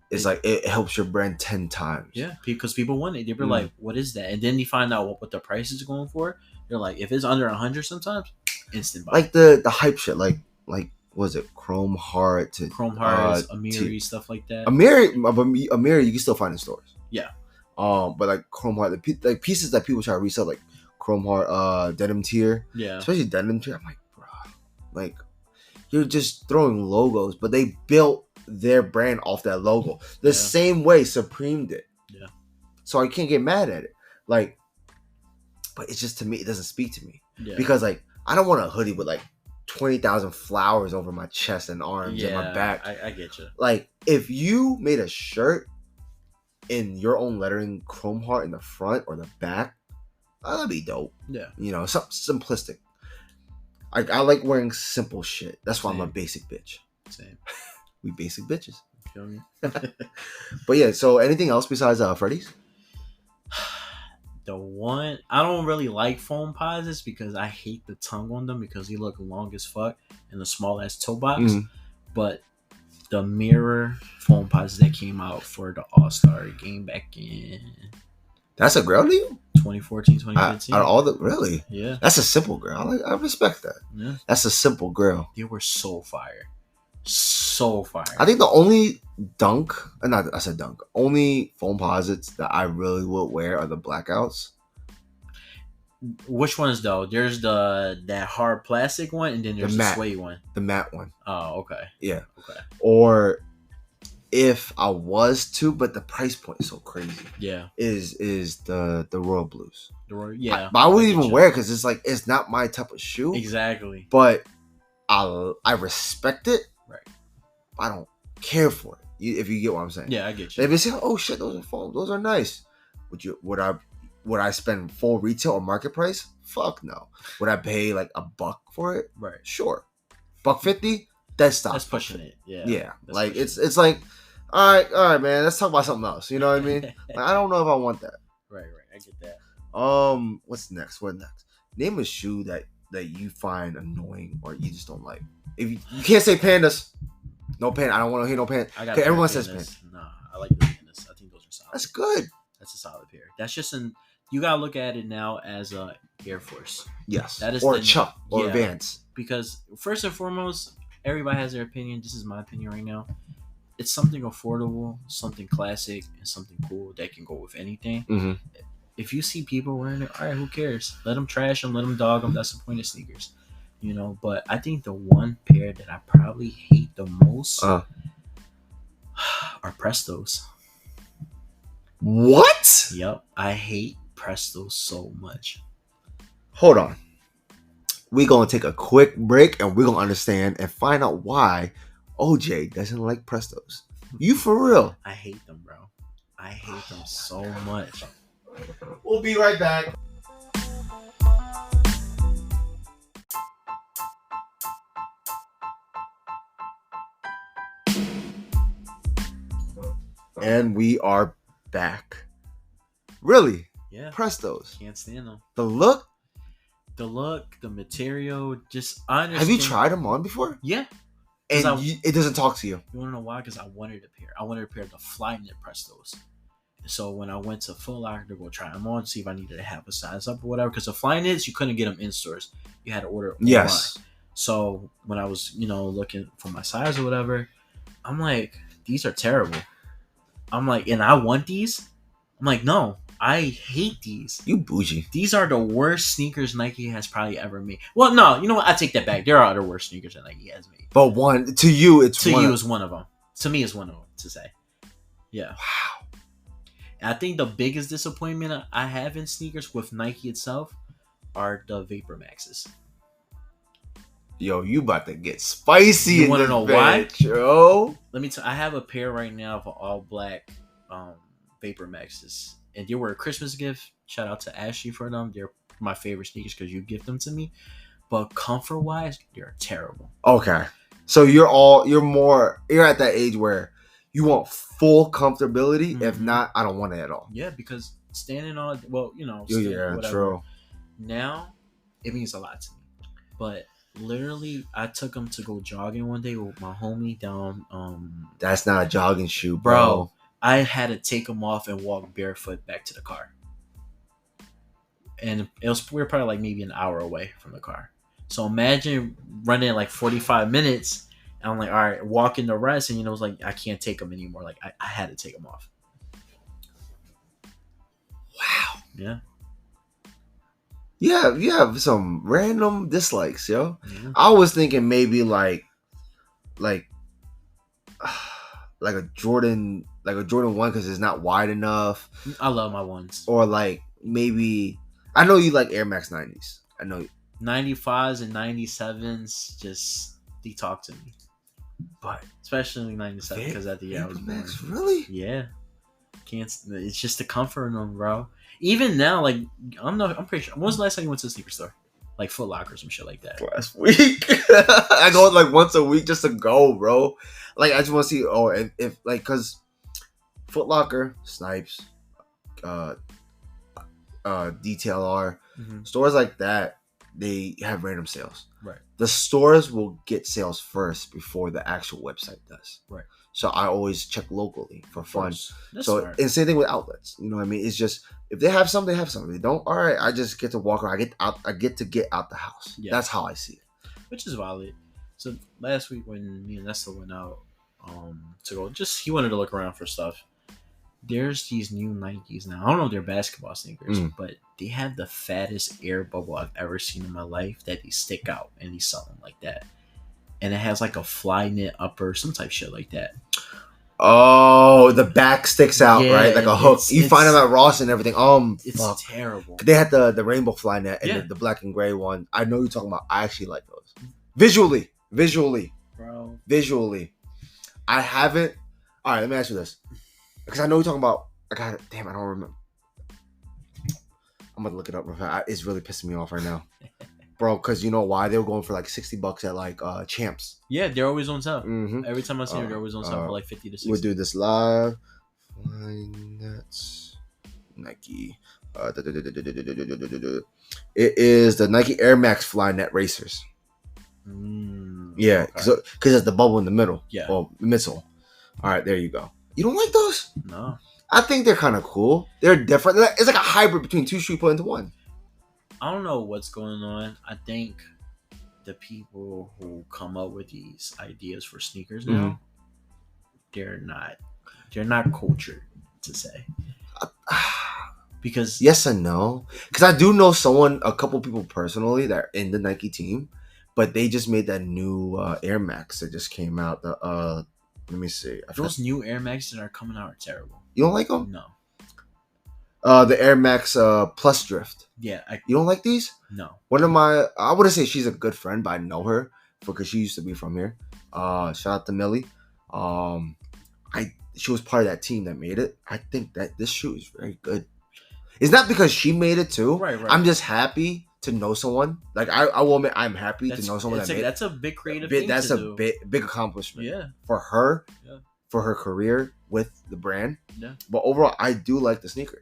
it's like it helps your brand 10 times. Yeah, because people want it. They're like, "What is that?" And then you find out what the price is going for. They're like, if it's under 100, sometimes instant buy. Like the hype shit, like was it Chrome Heart Amiri, stuff like that. Amiri, you can still find in stores. Yeah. But like Chrome Heart, like pieces that people try to resell, like Chrome Heart, Denim Tier. Yeah. Especially Denim Tier. I'm like, bro, like you're just throwing logos, but they built their brand off that logo the same way Supreme did. Yeah. So I can't get mad at it. Like, but it's just, to me, it doesn't speak to me. Yeah. Because like I don't want a hoodie with like 20,000 flowers over my chest and arms and my back. I get you. Like if you made a shirt in your own lettering, Chrome Heart in the front or the back, that'd be dope. Yeah. You know, something simplistic. I like wearing simple shit. That's why Same. I'm a basic bitch. Same. We basic bitches. You feel me? But yeah, so anything else besides Freddy's? The one, I don't really like foam posits because I hate the tongue on them because they look long as fuck and the small ass toe box. But the mirror foam posits that came out for the All-Star game back in... That's a grail to you? 2014, 2015. All the really? Yeah. That's a simple grail. I respect that. Yeah. That's a simple grail. They were so fire. So fire. I think the only only foam posits that I really would wear are the blackouts. Which ones though? There's that hard plastic one, and then The there's the matte, suede one. the matte one. Oh, okay. Yeah. Okay. Or if I was to, but the price point is so crazy. Yeah. Is the Royal Blues. Yeah. But I wouldn't even wear it because it's like it's not my type of shoe. Exactly. But I respect it. Right. I don't care for it. If you get what I'm saying. Yeah, I get you. If they say, "Oh shit, those are foam. Those are nice," would I spend full retail or market price? Fuck no. Would I pay like $1 for it? Right. Sure. $1.50. That's That's pushing it. Yeah. Yeah. Like it's like, all right, man. Let's talk about something else. You know what I mean? Like, I don't know if I want that. Right. I get that. What's next? What next? Name a shoe that you find annoying or you just don't like. If you can't say pandas, no panda. I don't want to hear no panda. Everyone says pandas. Nah, I like the pandas. I think those are solid. That's good. That's a solid pair. That's just you gotta look at it now as a Air Force. Yes. That is or Chuck or yeah, Vans. Because first and foremost, everybody has their opinion. This is my opinion right now. It's something affordable, something classic, and something cool that can go with anything. Mm-hmm. If you see people wearing it, all right, who cares? Let them trash them, let them dog them. That's the point of sneakers, you know. But I think the one pair that I probably hate the most are Prestos. What? Yep, I hate Prestos so much. Hold on. We're gonna take a quick break and we're gonna understand and find out why OJ doesn't like Prestos. You for real? I hate them, bro. I hate them so much. We'll be right back. And we are back. Really? Yeah. Prestos. Can't stand them. The look, the material, just I understand. have you tried them on before? Yeah. And it doesn't talk to you. You want to know why? Because I wanted a pair. I wanted a pair of the Flyknit Prestos. So when I went to Foot Locker to go try them on, see if I needed to have a size up or whatever, because the Flyknits you couldn't get them in stores. You had to order online. Yes. So when I was, looking for my size or whatever, I'm like, these are terrible. I'm like, and I want these. I'm like, no, I hate these. You bougie. These are the worst sneakers Nike has probably ever made. Well, no, you know what? I take that back. There are other worse sneakers that Nike has made. But one to you, it's one of them. To me, it's one of them to say. Yeah. Wow. And I think the biggest disappointment I have in sneakers with Nike itself are the Vapor Maxes. Yo, you about to get spicy. You want to know why? Yo, I have a pair right now of all black Vapor Maxes, and they were a Christmas gift. Shout out to Ashley for them. They're my favorite sneakers because you gift them to me. But comfort wise, they're terrible. Okay, so you're at that age where you want full comfortability. Mm-hmm. If not, I don't want it at all. Yeah, because standing on, yeah, true. Now, it means a lot to me. But literally, I took them to go jogging one day with my homie down. That's not a jogging shoe, bro. I had to take them off and walk barefoot back to the car. And we were probably like maybe an hour away from the car. So imagine running like 45 minutes. And I'm like, all right, walking the rest. And, it's like, I can't take them anymore. Like, I had to take them off. Wow. Yeah. Yeah, you have some random dislikes, yo. Yeah. I was thinking maybe like a Jordan 1 because it's not wide enough. I love my ones. Or like maybe I know you like Air Max 90s. I know 95s and 97s just they talk to me. But especially 97 because at the end I was born. Max, really? Yeah. It's just the comfort in them, bro. Even now, like I'm pretty sure. When was the last time you went to the sneaker store? Like Foot Locker or some shit like that. Last week. I go like once a week just to go, bro. Like I just want to see if like because Foot Locker, Snipes, DTLR, stores like that, they have random sales. Right. The stores will get sales first before the actual website does. Right. So I always check locally for fun. That's so smart. And same thing with outlets. You know what I mean? It's just if they have something, they have something. If they don't, all right, I just get to walk around. I get to get out the house. Yeah. That's how I see it. Which is valid. So last week when me and Nesto went out to go, he wanted to look around for stuff. There's these new Nikes now. I don't know if they're basketball sneakers, Mm. but they have the fattest air bubble I've ever seen in my life that they stick out and they sell them like that. And it has like a fly knit upper, some type shit like that. Oh, the back sticks out, Yeah, right? Like a hook. You find them at Ross and everything. It's Fuck. terrible. They had the rainbow fly net and Yeah. the black and gray one. I know you're talking about. I actually like those. Visually. Bro. I haven't. All right, let me ask you this. Because I know you're talking about. I got it. Damn, I don't remember. I'm going to look it up real fast. It's really pissing me off right now. Bro, because you know why? They were going for like $60 at like Champs. Yeah, they're always on sale. Mm-hmm. Every time I see them, they're always on sale for like 50 to 60. We'll do this live. That's Nike. It is the Nike Air Max Flynet Racers. Yeah, because it's the bubble in the middle. Yeah. Well, midsole. All right, there you go. You don't like those? No. I think they're kind of cool. They're different. It's like a hybrid between two shoes put into one. I don't know what's going on. I think the people who come up with these ideas for sneakers now, they're not cultured, to say. Because yes and no. Because I do know a couple people personally that are in the Nike team, but they just made that new Air Max that just came out. Let me see. Those new Air Maxes that are coming out are terrible. You don't like them? No. The Air Max Plus Drift. Yeah. You don't like these? No. I wouldn't say she's a good friend, but I know her because she used to be from here. Shout out to Millie. She was part of that team that made it. I think that this shoe is very good. It's not because she made it too. Right. I'm just happy to know someone. Like I will admit, I'm happy to know someone that made it. That's a big creative thing That's to a do. big accomplishment. Yeah. For her. Yeah. For her career with the brand. Yeah. But overall, I do like the sneaker.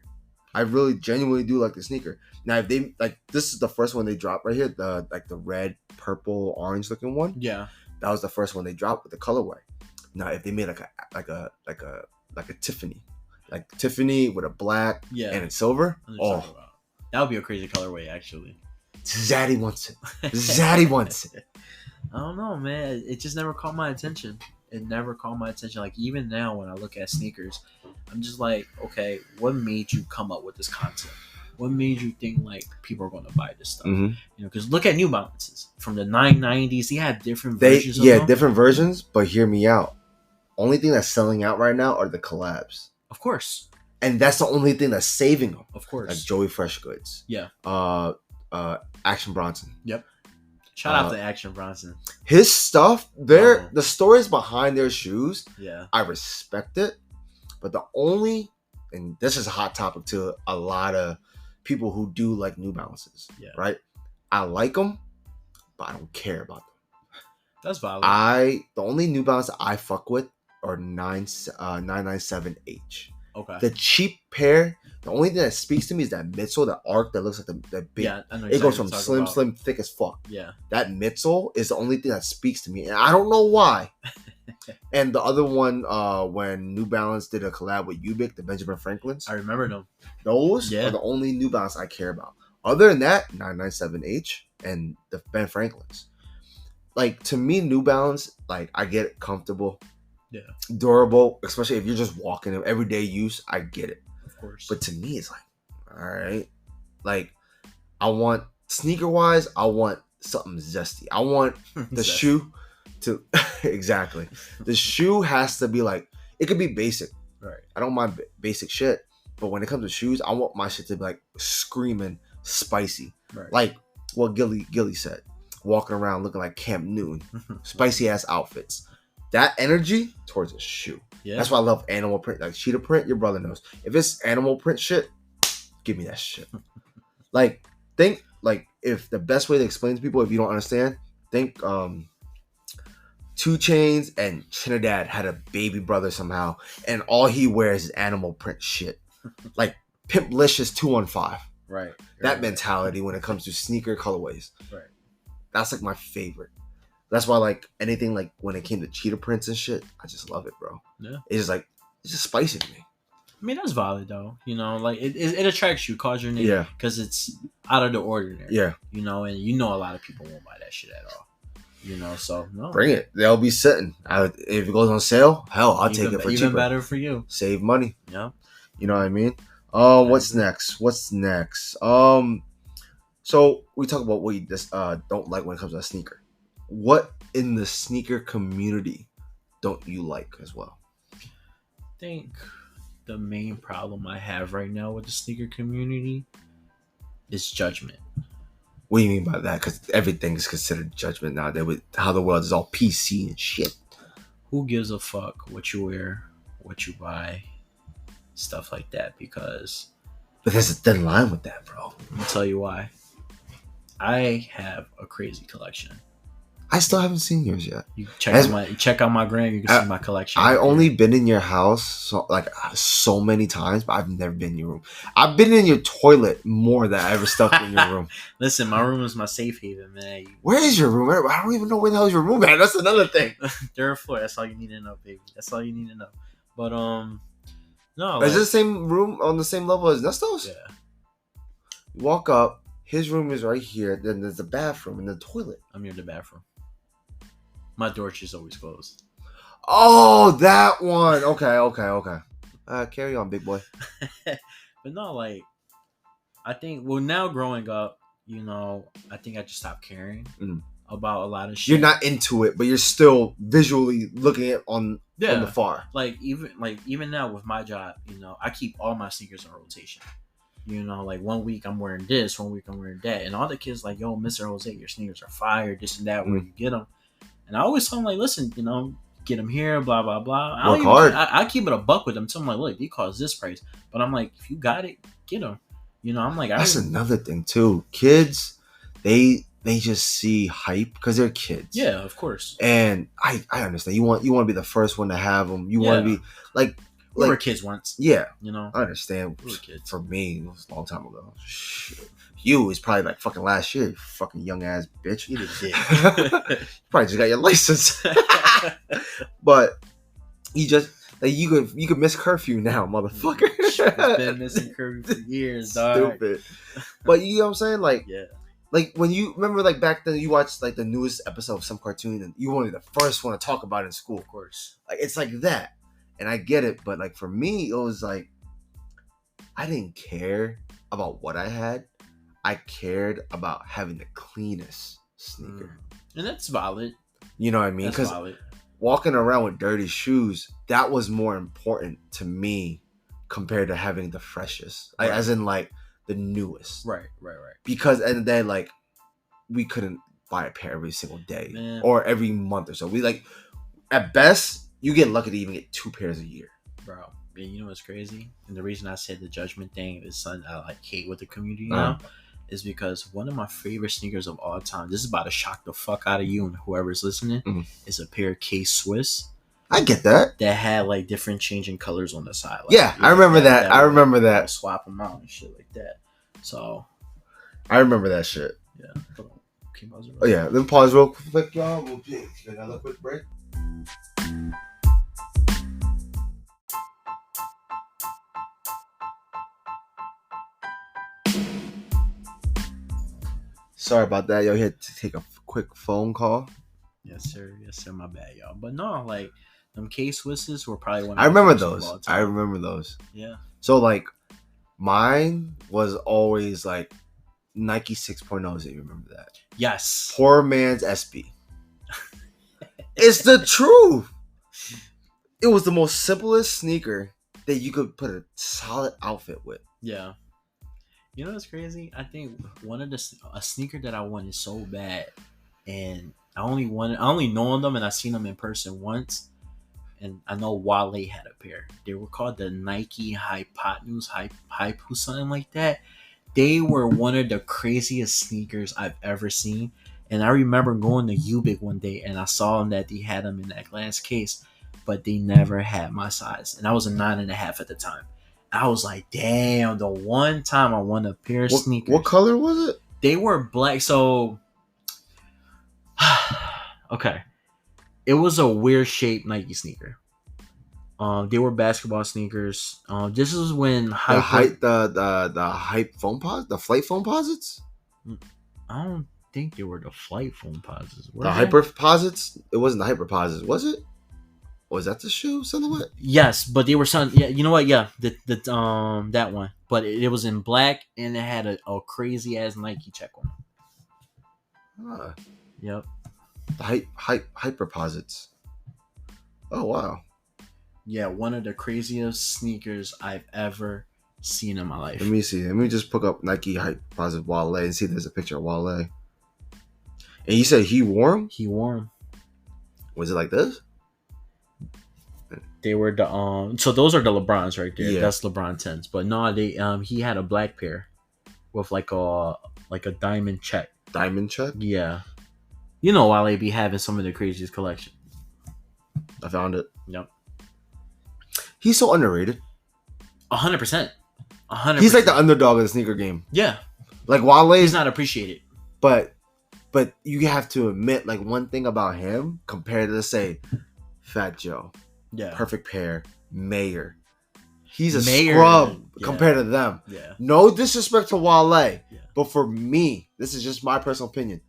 I really genuinely do like the sneaker. Now, if they this is the first one they dropped right here, the red, purple, orange looking one. Yeah. That was the first one they dropped with the colorway. Now, if they made like a Tiffany, like Tiffany with a black and a silver, that would be a crazy colorway, actually. Zaddy wants it. I don't know, man. It just never caught my attention. It never caught my attention. Like, even now when I look at sneakers, I'm just like, okay, what made you come up with this concept? What made you think like people are going to buy this stuff? Mm-hmm. You know, because look at New Balances from the 990s. They have different versions. Different versions. But hear me out. Only thing that's selling out right now are the collabs. Of course. And that's the only thing that's saving them. Of course. Like Joey Fresh Goods. Yeah. Action Bronson. Yep. Shout out to Action Bronson. His stuff, the stories behind their shoes, I respect it. But and this is a hot topic to a lot of people who do like New Balances, right? I like them, but I don't care about them. That's valid. The only New Balance I fuck with are 997H. Okay. The cheap pair, the only thing that speaks to me is that midsole, the arc that looks like the big. Yeah, I know it goes from slim, thick as fuck. Yeah. That midsole is the only thing that speaks to me, and I don't know why. And the other one, when New Balance did a collab with Ubik, the Benjamin Franklins. I remember them. Those are the only New Balance I care about. Other than that, 997H and the Ben Franklins. Like, to me, New Balance, like, I get it comfortable. Yeah. Durable, especially if you're just walking in everyday use, I get it. Of course. But to me, it's like, all right. Like, I want, sneaker-wise, I want something zesty. I want the shoe to, exactly. The shoe has to be like, it could be basic. Right. I don't mind basic shit. But when it comes to shoes, I want my shit to be like screaming spicy. Right. Like what Gilly said. Walking around looking like Camp Newton. Spicy ass outfits. That energy towards a shoe. Yeah. That's why I love animal print. Like cheetah print, your brother knows. If it's animal print shit, give me that shit. Like, think, like, if the best way to explain to people, if you don't understand, think 2 Chainz and Trinidad had a baby brother somehow, and all he wears is animal print shit. Like Pimplicious 215. Right. That mentality when it comes to sneaker colorways. Right. That's like my favorite. That's why, like, anything like when it came to cheetah prints and shit, I just love it, bro. Yeah. It's just spicy to me. I mean, that's valid though. You know, like it attracts you, calls your name. Yeah. Because it's out of the ordinary. Yeah. You know, and you know a lot of people won't buy that shit at all. So no, Bring it. They'll be sitting. If it goes on sale, hell, I'll take it for even cheaper. better for you. Save money. Yeah. You know what I mean? What's next? So we talk about what you just don't like when it comes to a sneaker. What in the sneaker community don't you like as well? I think the main problem I have right now with the sneaker community is judgment. What do you mean by that? Because everything is considered judgment now. With how the world is all PC and shit. Who gives a fuck what you wear, what you buy, stuff like that? Because But there's a thin line with that, bro. I'll tell you why. I have a crazy collection. I still haven't seen yours yet. You check out my gram. You can see my collection. I only been in your house so many times, but I've never been in your room. I've been in your toilet more than I ever stuck in your room. Listen, my room is my safe haven, man. Where is your room? I don't even know where the hell is your room at. That's another thing. Third floor. That's all you need to know, baby. That's all you need to know. But no. Is it the same room on the same level as Nesto's? Yeah. You walk up. His room is right here. Then there's the bathroom and the toilet. I'm near the bathroom. My door is always closed. Oh, that one. Okay. Carry on, big boy. But no, I think, now growing up, I think I just stopped caring about a lot of shit. You're not into it, but you're still visually looking at from the far. Even now with my job, I keep all my sneakers on rotation. 1 week I'm wearing this, 1 week I'm wearing that, and all the kids yo, Mr. Jose, your sneakers are fire, this and that. Where you get them? And I always tell them listen, get them here, blah blah blah. Work hard. I keep it a buck with them. So I'm look, they cost this price, but I'm if you got it, get them. I'm that's another thing too. Kids, they just see hype because they're kids. Yeah, of course. And I understand. You want to be the first one to have them. You want to be we were kids once. Yeah, I understand. We were kids. For me, it was a long time ago. Shit. You is probably fucking last year, you fucking young ass bitch. You did. You probably just got your license. But you just you could miss curfew now, motherfucker. It's been missing curfew for years, dog. Stupid. But you know what I'm saying? Yeah. When you remember back then you watched the newest episode of some cartoon and you wanted the first one to talk about it in school. Of course. It's like that. And I get it, but for me it was I didn't care about what I had. I cared about having the cleanest sneaker. And that's valid. You know what I mean? Because walking around with dirty shoes, that was more important to me compared to having the freshest. Right. As in the newest. Right. Because at the end of the day, we couldn't buy a pair every single day. Man. Or every month or so. We at best, you get lucky to even get 2 pairs a year. Bro. And you know what's crazy? And the reason I said the judgment thing is something I hate with the community now. Is because one of my favorite sneakers of all time, this is about to shock the fuck out of you and whoever's listening, is a pair of K-Swiss. I get that. That had different changing colors on the side. I remember that. I remember that. Swap them out and shit like that. So. I remember that shit. Yeah. Okay, oh yeah, then pause real quick, y'all. We'll take another quick break. Sorry about that. Yo, had to take a quick phone call. Yes, sir. My bad, y'all. But no, them K-Swisses were probably one of I remember those. I remember those. Yeah. So, mine was always, Nike 6.0s, if you remember that. Yes. Poor man's SB. It's the truth. It was the most simplest sneaker that you could put a solid outfit with. Yeah. You know what's crazy? I think a sneaker that I wanted so bad, and I only known them and I seen them in person once, and I know Wale had a pair. They were called the Nike Hypotenuse, Hype, something like that. They were one of the craziest sneakers I've ever seen, and I remember going to Ubik one day and I saw them that they had them in that glass case, but they never had my size, and I was a 9.5 at the time. I was like, damn, the one time I won a pair of sneakers. What color was it? They were black. So, okay. It was a weird shaped Nike sneaker. They were basketball sneakers. This is when the hype foam posits, the flight foam posits. I don't think they were the flight foam posits. The hyperposits? It wasn't the hyperposits, was it? Was that the shoe silhouette? Yes, but they were some. Yeah, you know what? Yeah, the that one, but it was in black and it had a crazy ass Nike check on it. Yep. The hyperposits. Oh wow. Yeah, one of the craziest sneakers I've ever seen in my life. Let me see. Let me just pick up Nike hyperposit Wale and see if there's a picture of Wale. And you said he wore them? He wore them. Was it like this? They were the so those are the LeBrons right there. Yeah. That's LeBron 10s. But no, they he had a black pair with like a diamond check. Diamond check? Yeah. You know Wale be having some of the craziest collection. I found it. Yep. He's so underrated. 100%. 100%. He's like the underdog in the sneaker game. Yeah. Like Wale, he's not appreciated. But you have to admit, like, one thing about him compared to, let's say, Fat Joe, yeah, Perfect Pair, Mayer. He's a scrub compared to them. Yeah. No disrespect to Wale, but for me, this is just my personal opinion.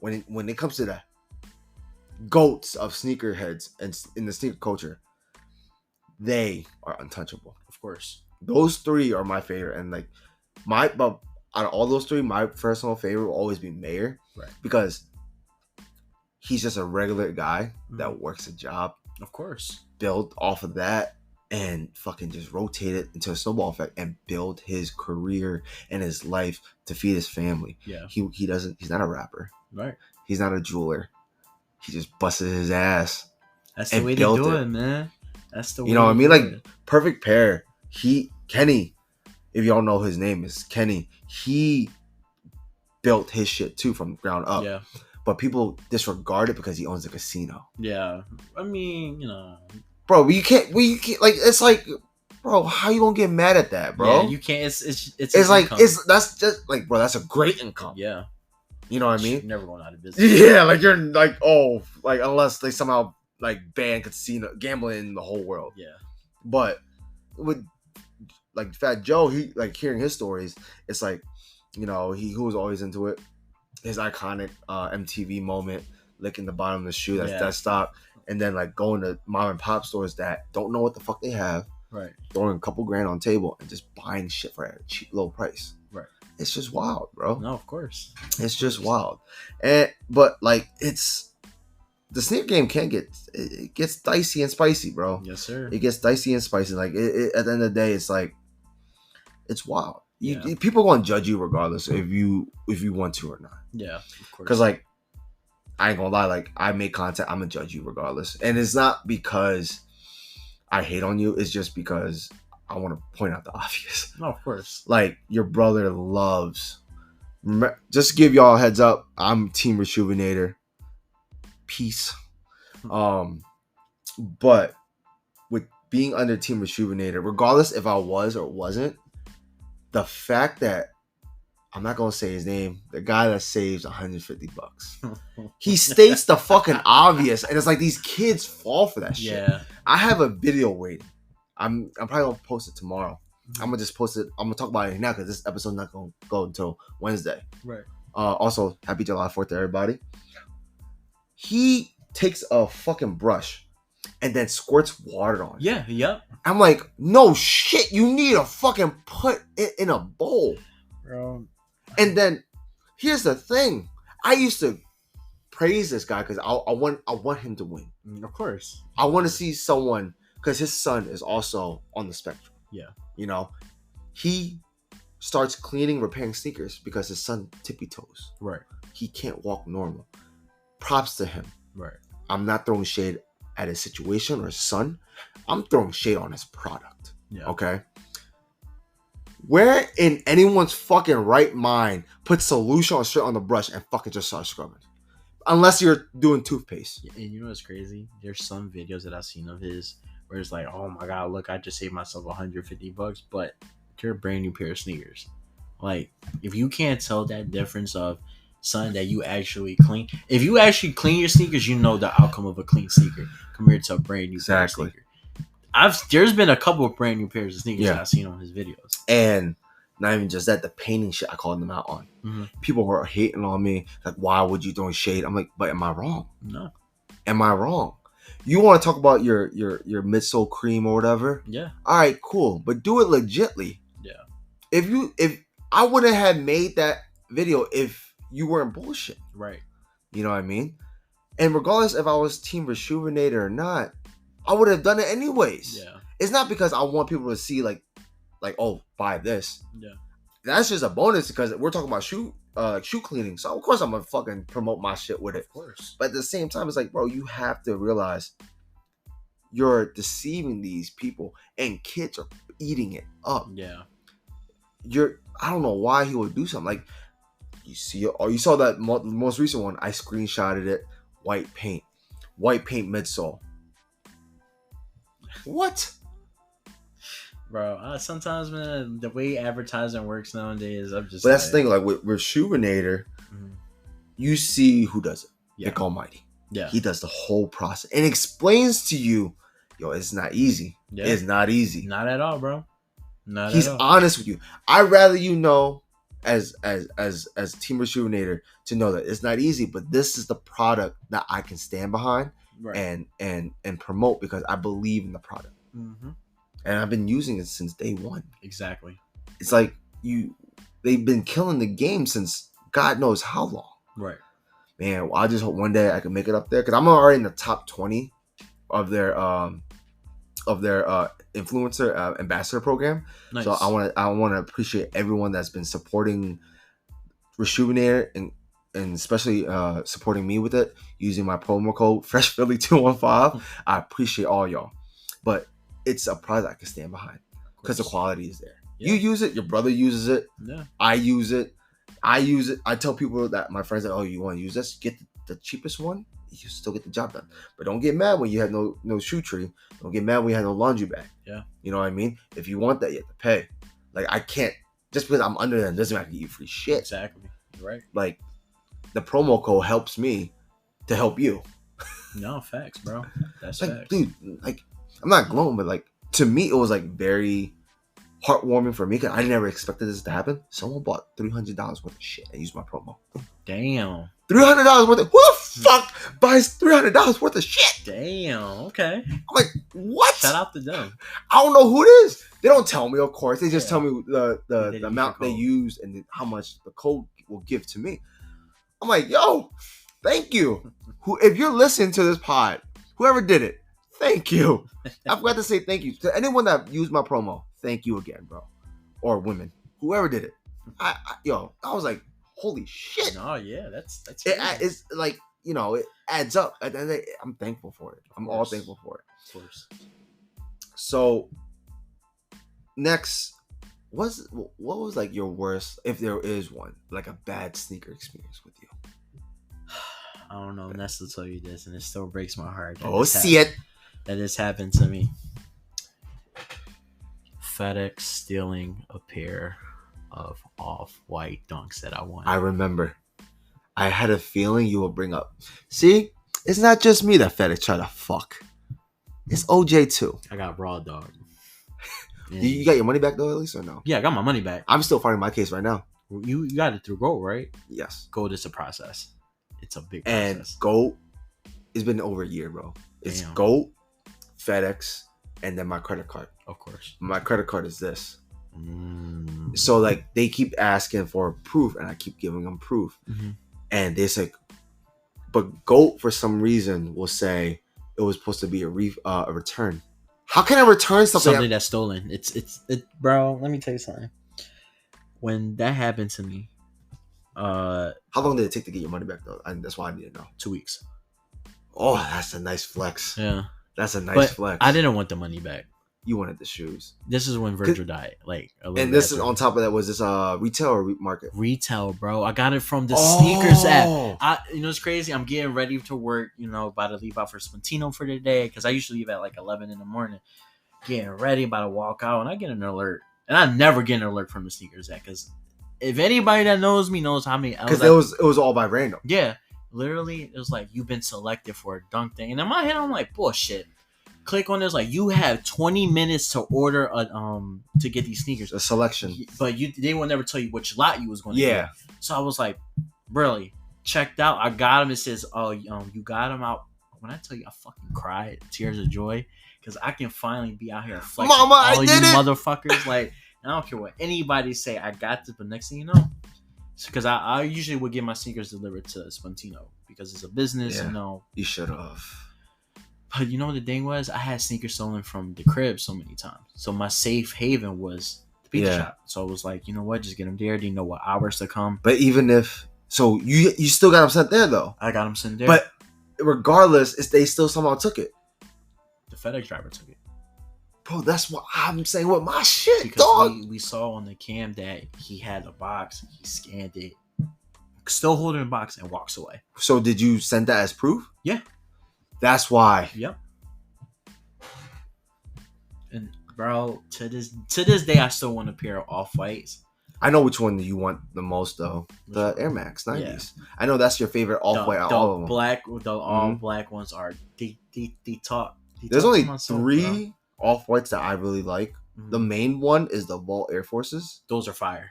When it comes to the goats of sneakerheads and in the sneaker culture, they are untouchable. Of course. Those three are my favorite, and like but out of all those three, my personal favorite will always be Mayer, right? Because he's just a regular guy that works a job, of course, build off of that, and fucking just rotate it into a snowball effect and build his career and his life to feed his family. Yeah, he's not a rapper, right? He's not a jeweler. He just busted his ass. That's the way to do it, man. That's the way. You know what I mean? Like Perfect Pair. Kenny, if y'all know his name is Kenny, he built his shit too from the ground up. Yeah. But people disregard it because he owns a casino. Yeah. I mean, bro, you can't like, it's like, bro, how you gonna get mad at that, bro? Yeah, you can't. It's like income. That's just like, bro, that's a great income. Yeah. You know what I mean? You're never going out of business. Yeah, like you're like, oh, like unless they somehow like ban casino gambling in the whole world. Yeah. But with like Fat Joe, he like hearing his stories, it's like, he was always into it. His iconic MTV moment, licking the bottom of the shoe, that's stock, and then like going to mom and pop stores that don't know what the fuck they have, right? Throwing a couple grand on table and just buying shit for a cheap low price, right? It's just wild, bro. No, of course, it's just wild, but like it's. The sneaker game it gets dicey and spicy, bro. Yes, sir. It gets dicey and spicy. Like at the end of the day, it's like, it's wild. Yeah. People are gonna judge you regardless if you want to or not. Yeah, of course. Because like, I ain't gonna lie, like I make content, I'm gonna judge you regardless, and it's not because I hate on you. It's just because I want to point out the obvious. No, of course. Like your brother loves. Just to give y'all a heads up, I'm Team Rejuvenator. Peace. But with being under Team Rejuvenator, regardless if I was or wasn't, the fact that I'm not gonna say his name, the guy that saves $150, he states the fucking obvious, and it's like these kids fall for that shit. Yeah. I have a video waiting. I'm probably gonna post it tomorrow. I'm gonna just post it. I'm gonna talk about it now because this episode's not gonna go until Wednesday. Right. Also, happy July 4th to everybody. He takes a fucking brush and then squirts water on it. Yeah, yep. I'm like, no shit, you need to fucking put it in a bowl. Bro. And then, here's the thing. I used to praise this guy because I want him to win. Of course. I want to see someone, because his son is also on the spectrum. Yeah. He starts cleaning, repairing sneakers because his son tippy toes. Right. He can't walk normal. Props to him. Right. I'm not throwing shade at his situation or his son. I'm throwing shade on his product. Yeah. Okay. Where in anyone's fucking right mind put solution straight on the brush and fucking just start scrubbing? Unless you're doing toothpaste. Yeah, and you know what's crazy? There's some videos that I've seen of his where it's like, oh my god, look, I just saved myself $150, but they're a brand new pair of sneakers. Like, if you can't tell that difference of something that you actually clean, if you actually clean your sneakers, you know the outcome of a clean sneaker compared to a brand new pair of sneakers. There's been a couple of brand new pairs of sneakers that I've seen on his videos. And Not even just that, the painting shit I called them out on. Mm-hmm. People were hating on me, like, why would you throwing shade? I'm like, but am I wrong? No. Am I wrong? You want to talk about your midsole cream or whatever? Yeah. All right, cool, but do it legitly. Yeah. If I wouldn't have made that video if you weren't bullshit. Right. You know what I mean? And regardless if I was Team Rejuvenator or not, I would have done it anyways. Yeah. It's not because I want people to see like, oh, buy this. Yeah. That's just a bonus because we're talking about shoe cleaning. So of course I'm gonna fucking promote my shit with it. Of course. But at the same time, it's like, bro, you have to realize you're deceiving these people and kids are eating it up. Yeah. I don't know why he would do something. Like, you saw that most recent one. I screenshotted it. White paint midsole. What? Bro, sometimes, man, the way advertising works nowadays, I'm just. But that's the thing, like with Rejuvenator, you see who does it. Yeah. Nick Almighty. Yeah. He does the whole process and explains to you, yo, it's not easy. Yeah. It's not easy. Not at all, bro. He's honest with you. I'd rather you know, as Team Rejuvenator, to know that it's not easy, but this is the product that I can stand behind, right, and promote because I believe in the product. Mm-hmm. And I've been using it since day one. Exactly. It's like they've been killing the game since God knows how long. Right. Man, I just hope one day I can make it up there because I'm already in the top 20 of their influencer ambassador program. Nice. So I want to appreciate everyone that's been supporting Rejuvenator and especially supporting me with it using my promo code FreshPhilly215. I appreciate all y'all, but it's a product I can stand behind because the quality is there. Yeah. You use it, your brother uses it. Yeah. I use it. I tell people that my friends that, oh, you want to use this? Get the cheapest one. You still get the job done. But don't get mad when you have no shoe tree. Don't get mad when you have no laundry bag. Yeah. You know what I mean? If you want that, you have to pay. Like, I can't, just because I'm under them doesn't mean I can give you free shit. Exactly. You're right. Like, the promo code helps me to help you. No, facts, bro. That's like, facts. Dude, like, I'm not glowing, but like, to me, it was like very heartwarming for me because I never expected this to happen. Someone bought $300 worth of shit and used my promo. Damn. $300 worth of, who the fuck buys $300 worth of shit? Damn. Okay. I'm like, what? Shout out to them. I don't know who it is. They don't tell me, of course. They just tell me the amount they use and how much the code will give to me. I'm like, yo, thank you. If you're listening to this pod, whoever did it, thank you. I forgot to say thank you to anyone that used my promo. Thank you again, bro. Or women, whoever did it. I was like, holy shit. Oh yeah, that's it's like, you know, it adds up. At the end of the day, I'm thankful for it. I'm all thankful for it. Of course. So next, what was like your worst, if there is one, like a bad sneaker experience with you? I don't know. Nesto will tell you this, and it still breaks my heart. That this happened to me. FedEx stealing a pair of off-white dunks that I wanted. I remember. I had a feeling you will bring up. See, it's not just me that FedEx tried to fuck. It's OJ too. I got raw dog. You got your money back though, at least, or no? Yeah, I got my money back. I'm still fighting my case right now. You got it through Gold, right? Yes. Gold is a process. It's a big process. And Gold, it's been over a year, bro. It's Gold, FedEx, and then my credit card. Of course. My credit card is this. So like they keep asking for proof, and I keep giving them proof. Mm-hmm. And they say, but Gold for some reason will say it was supposed to be a return. How can I return something that's stolen? It's bro. Let me tell you something. When that happened to me, how long did it take to get your money back though? That's why I need to know. 2 weeks. Oh, that's a nice flex. Yeah, that's a nice flex. I didn't want the money back. You wanted the shoes. This is when Virgil died. Like, and this is on top of that. Was this retail or market? Retail, bro. I got it from the sneakers app. It's crazy. I'm getting ready to work. About to leave out for Spontino for the day because I usually leave at like 11 in the morning. Getting ready, about to walk out, and I get an alert. And I never get an alert from the sneakers app because if anybody that knows me knows how many. Because it was all by random. Yeah, literally, it was like you've been selected for a dunk thing, and in my head, I'm like, bullshit. click on this. Like, you have 20 minutes to order to get these sneakers. A selection. But they will never tell you which lot you was going to get. So I was like, really? Checked out. I got them. It says, oh, you got them out. When I tell you, I fucking cried. Tears of joy. Because I can finally be out here flexing. Mama, all I you did it! motherfuckers. Like, I don't care what anybody say. I got this. But next thing you know, because I usually would get my sneakers delivered to Spontino because it's a business. Yeah. You should have. But you know what the thing was? I had sneakers stolen from the crib so many times. So my safe haven was the pizza shop. So I was like, you know what? Just get them there. They know what hours to come. But even if... So you still got them sent there, though? I got them sent there. But regardless, they still somehow took it. The FedEx driver took it. Bro, that's what I'm saying with my shit, because dog. We saw on the cam that he had a box. He scanned it. Still holding the box and walks away. So did you send that as proof? Yeah. That's why. Yep. And bro, to this day, I still want a pair of Off-Whites. I know which one you want the most, though. The Air Max 90s. Yeah. I know that's your favorite Off-White out of all of them. The all black ones are they talk. There's only 3 Off-Whites that I really like. Mm-hmm. The main one is the Vault Air Forces. Those are fire.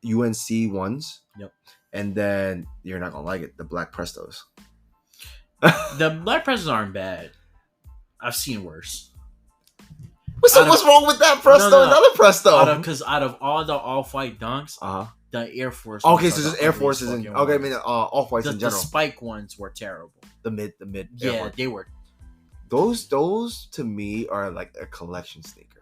UNC ones. Yep. And then you're not gonna like it, the Black Prestos. The Black Prestos aren't bad. I've seen worse. What's wrong with that Presto? Another Presto. Because out of all the Off-White dunks, the Air Force. Okay, so just Air Forces and okay, I mean Off-Whites in general. The spike ones were terrible. The mid. Yeah, they were. Those to me are like a collection sneaker.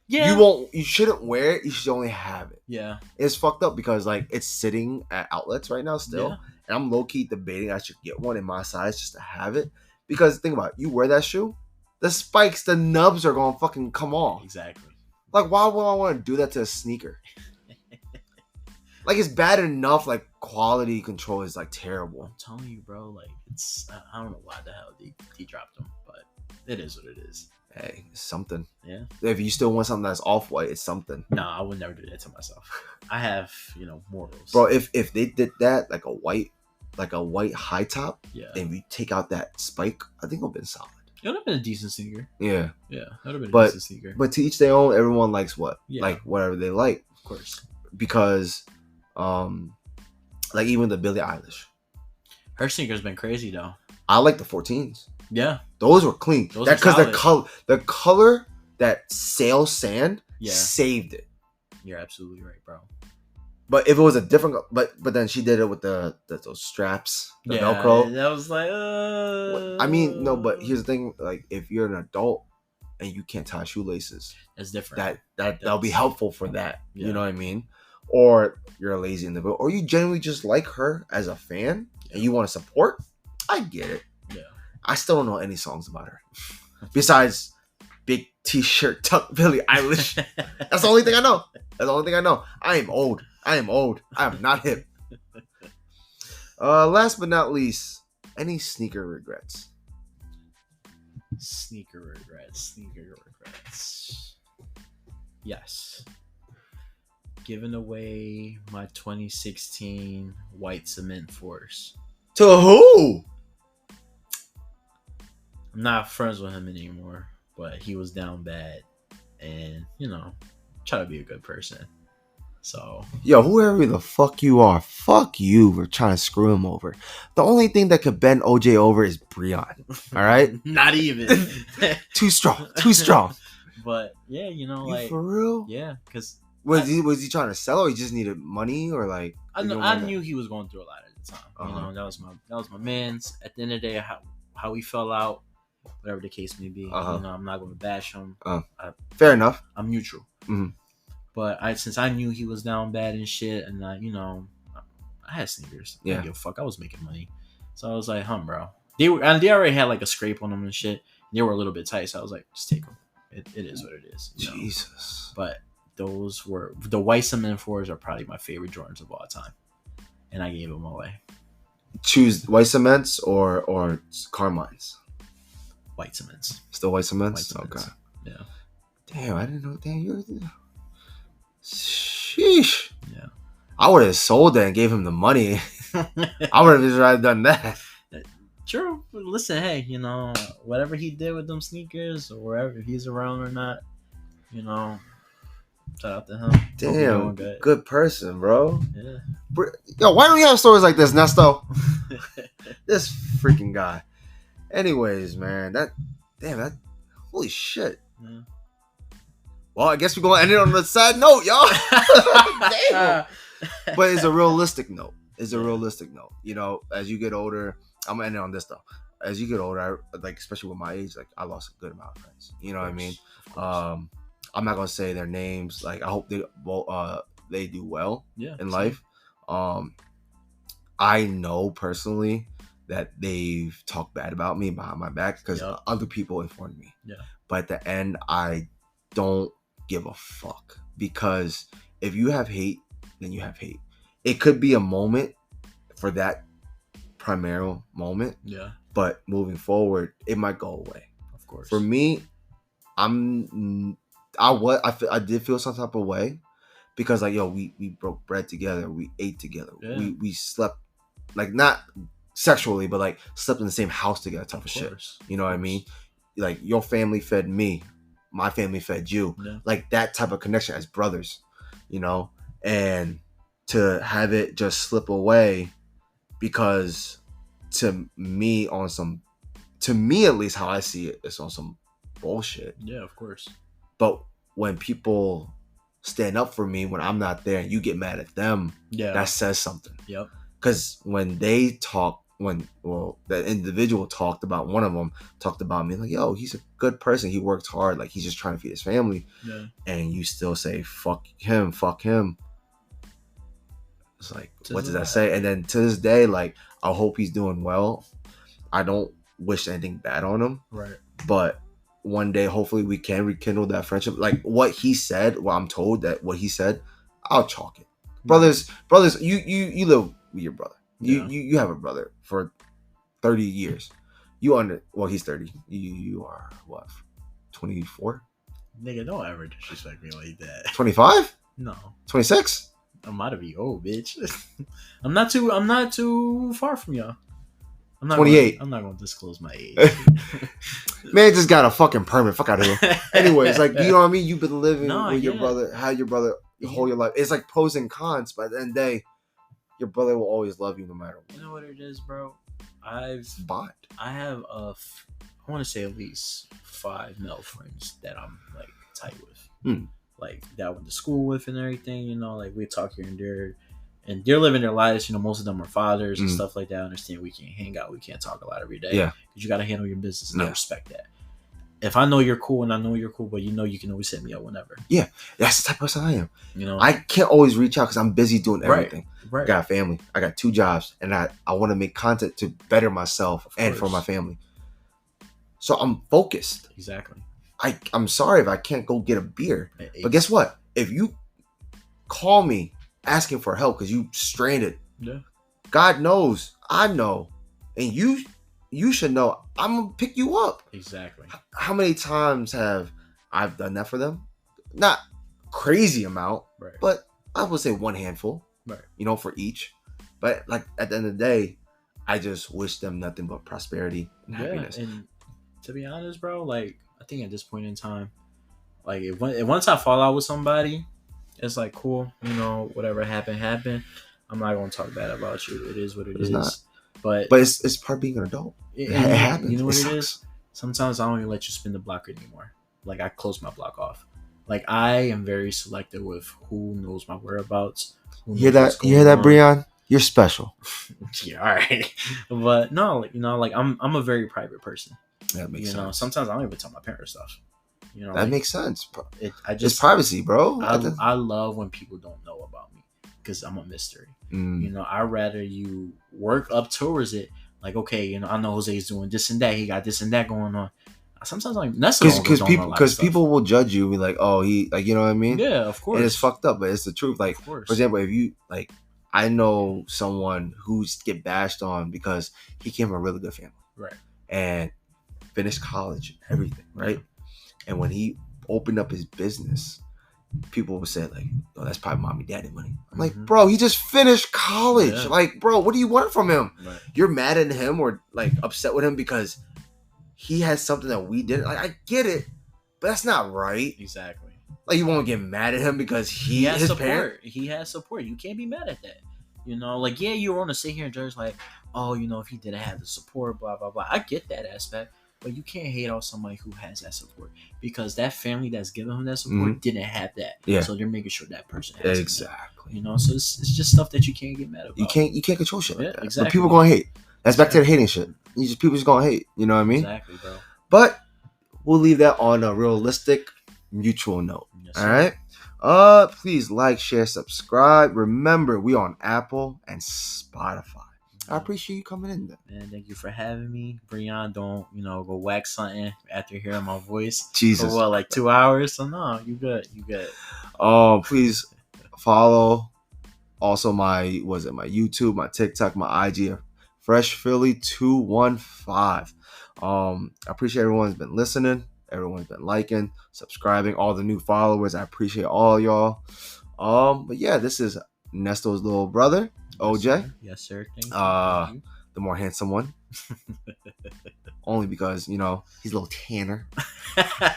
Yeah. You shouldn't wear it. You should only have it. Yeah. It's fucked up because like it's sitting at outlets right now still, and I'm low key debating I should get one in my size just to have it. Because think about it, you wear that shoe, the spikes, the nubs are gonna fucking come off. Exactly. Like, why would I want to do that to a sneaker? Like, it's bad enough. Like, quality control is like terrible. I'm telling you, bro. Like, it's I don't know why the hell they dropped them, but it is what it is. Hey, it's something. Yeah. If you still want something that's Off-White, it's something. No, I would never do that to myself. I have, morals. Bro, if they did that, like a white high top, and we take out that spike, I think it would have been solid. It would have been a decent sneaker. Yeah. Yeah, it would have been a decent sneaker. But to each their own, everyone likes what? Yeah. Like whatever they like. Of course. Because, like even the Billie Eilish. Her sneaker's been crazy though. I like the 14s. Yeah. Those were clean. Because the color that sail sand saved it. You're absolutely right, bro. But if it was a different, but then she did it with those straps, the Velcro. That was like, I mean, no, but here's the thing: like, if you're an adult and you can't tie shoelaces, it's different. That'll be helpful for that. Yeah. You know what I mean? Or you're a lazy individual, or you genuinely just like her as a fan and you want to support. I get it. Yeah. I still don't know any songs about her besides big T-shirt tuck Billie Eilish. That's the only thing I know. I am old. I am not hip. Last but not least, any sneaker regrets? Sneaker regrets. Yes. Giving away my 2016 white cement Force. To who? I'm not friends with him anymore, but he was down bad. And, try to be a good person. So, yo, whoever the fuck you are, fuck you for trying to screw him over. The only thing that could bend OJ over is Breon. All right? Not even. Too strong. But yeah, like, for real? Yeah, because was he trying to sell, or he just needed money, or like? I knew he was going through a lot at the time. That was my man's. At the end of the day, how we fell out, whatever the case may be. I'm not going to bash him. Fair enough. I'm neutral. Mm-hmm. But since I knew he was down bad and shit, and I had sneakers. I didn't give a fuck. I was making money, so I was like, bro. They already had like a scrape on them and shit. They were a little bit tight, so I was like, just take them. It is what it is. Jesus. But those were the white cement 4s are probably my favorite Jordans of all time, and I gave them away. Choose white cements or Carmines. White cements. Still white cements. Okay. Yeah. Damn, I didn't know. Damn, you're. Sheesh. Yeah. I would have sold that and gave him the money. I would have just rather done that. True. But listen, hey, whatever he did with them sneakers, or wherever if he's around or not, you know, shout out to him. Hope he Damn, doing good. good person, bro. Yeah. Yo, why don't you have stories like this, Nesto? This freaking guy. Anyways, man, that holy shit. Yeah. Well, I guess we're gonna end it on a sad note, y'all. Damn. But it's a realistic note. You know, as you get older, I'm gonna end it on this though. As you get older, like especially with my age, like I lost a good amount of friends. You know what I mean? I'm not gonna say their names. Like I hope they do well in life. I know personally that they've talked bad about me behind my back because other people informed me. Yeah. But at the end, I don't give a fuck, because if you have hate, then you have hate. It could be a moment for that primary moment. Yeah. But moving forward, it might go away. Of course. For me, I did feel some type of way because like, yo, we broke bread together, we ate together, we slept, like not sexually, but like slept in the same house together type of shit. You know what I mean? Like your family fed me, my family fed you. Yeah. Like that type of connection as brothers, you know? And to have it just slip away because to me at least how I see it, it's on some bullshit. Yeah, of course. But when people stand up for me when I'm not there and you get mad at them, that says something. Yep. Because when they talk, the individual one of them talked about me, like, yo, he's a good person, he works hard, like he's just trying to feed his family. Yeah. And you still say fuck him. It's like, what does that say? And then to this day, like, I hope he's doing well. I don't wish anything bad on him. Right. But one day, hopefully, we can rekindle that friendship. Like what he said, I'm told that what he said, I'll chalk it. Brothers, you live with your brother. You have a brother for 30 years. He's 30. You are what? 24? Nigga, don't ever disrespect me like that. 25? No. 26? I'm about to be old, bitch. I'm not too far from y'all. 28. I'm not gonna disclose my age. Man just got a fucking permit. Fuck out of here. Anyways, like, you know what I mean? You've been living with your brother, had your brother your whole life. It's like pros and cons, but at the end of the day, your brother will always love you no matter what. You know what it is, bro? I have I want to say at least 5 male friends that I'm like tight with. Like that I went to school with and everything, you know, like we talk here and there, and they're living their lives, you know, most of them are fathers and stuff like that. I understand we can't hang out, we can't talk a lot every day. Yeah. Because you got to handle your business, and I respect that. If I know you're cool and I know you're cool, but you know you can always hit me up whenever. Yeah, that's the type of person I am. You know, I can't always reach out because I'm busy doing everything. Right. I got a family. I got 2 jobs, and I want to make content to better myself and for my family. So I'm focused. Exactly. I'm sorry if I can't go get a beer, but guess what? If you call me asking for help because you stranded, God knows, I know, and you should know, I'm gonna pick you up. Exactly. How many times have I've done that for them? Not crazy amount, but I would say 1 handful, you know, for each. But like at the end of the day, I just wish them nothing but prosperity and happiness. And to be honest, bro, like I think at this point in time, like if once I fall out with somebody, it's like cool, you know, whatever happened. I'm not gonna talk bad about you. It is what it is. Not. But it's part of being an adult. It happens. You know what it is? Sometimes I don't even let you spin the block anymore. Like I close my block off. Like I am very selective with who knows my whereabouts. You hear that, Breon? You're special. Yeah, all right. But no, like, you know, like I'm a very private person. That makes sense. You know, sometimes I don't even tell my parents stuff. You know, that makes sense. It's privacy, bro. I love when people don't know about me because I'm a mystery. You know, I'd rather you work up towards it. Like, okay, you know, I know Jose's doing this and that. He got this and that going on. Sometimes I'm because people will judge you and be like, oh, he, like, you know what I mean? Yeah, of course. And it's fucked up, but it's the truth. Like, for example, if you like, I know someone who's get bashed on because he came from a really good family, right? And finished college, everything, right? And when he opened up his business, people were saying like, "Oh, that's probably mommy, daddy money." I'm like, Mhm. bro, he just finished college. Yeah. Like, bro, what do you want from him? Right. You're mad at him or like upset with him because he has something that we didn't. Like, I get it, but that's not right. Exactly. Like, you won't get mad at him because He has his support. parent. He has support. You can't be mad at that. You know, like, yeah, you want to sit here and judge like, oh, you know, if he didn't have the support, blah blah blah. I get that aspect, but you can't hate on somebody who has that support because that family that's giving him that support didn't have that. Yeah. So they're making sure that person has Exactly. it. You know, so it's just stuff that you can't get mad about. You can't control shit like Yeah, that. exactly. But people gonna hate. That's back to the hating shit. People just gonna hate. You know what I mean? Exactly, bro. But we'll leave that on a realistic, mutual note. Yes, all sir. right. Please like, share, subscribe. Remember, we on Apple and Spotify. I appreciate you coming in there. Man, thank you for having me. Breon, don't, go whack something after hearing my voice. Jesus. For what, like 2 hours? So no, you good. You good. Please follow also my YouTube, my TikTok, my IG, Fresh Philly 215. I appreciate everyone's been listening. Everyone's been liking, subscribing, all the new followers. I appreciate all y'all. But yeah, this is Nesto's little brother, OJ. Yes, sir. Thank you. The more handsome one. Only because, he's a little tanner. Yeah,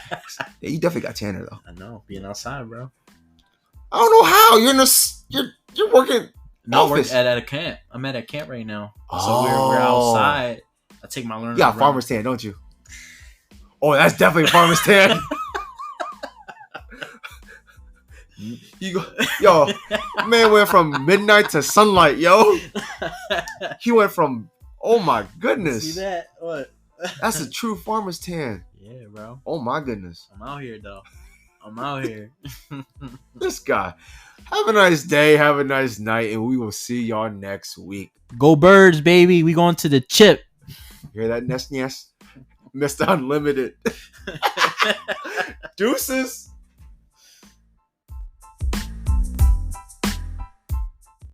you definitely got tanner though. I know. Being outside, bro. I don't know how. You're working. No, we're at a camp. I'm at a camp right now. So we're outside. I take my learner. Yeah, farmer's tan, don't you? Oh, that's definitely a farmer's tan. Yo, man went from midnight to sunlight, yo. He went from, oh my goodness. See that? What? That's a true farmer's tan. Yeah, bro. Oh my goodness. I'm out here, though. I'm out here. This guy. Have a nice day. Have a nice night. And we will see y'all next week. Go Birds, baby. We going to the chip. You hear that, Nest? Yes. Mr. Unlimited. Deuces.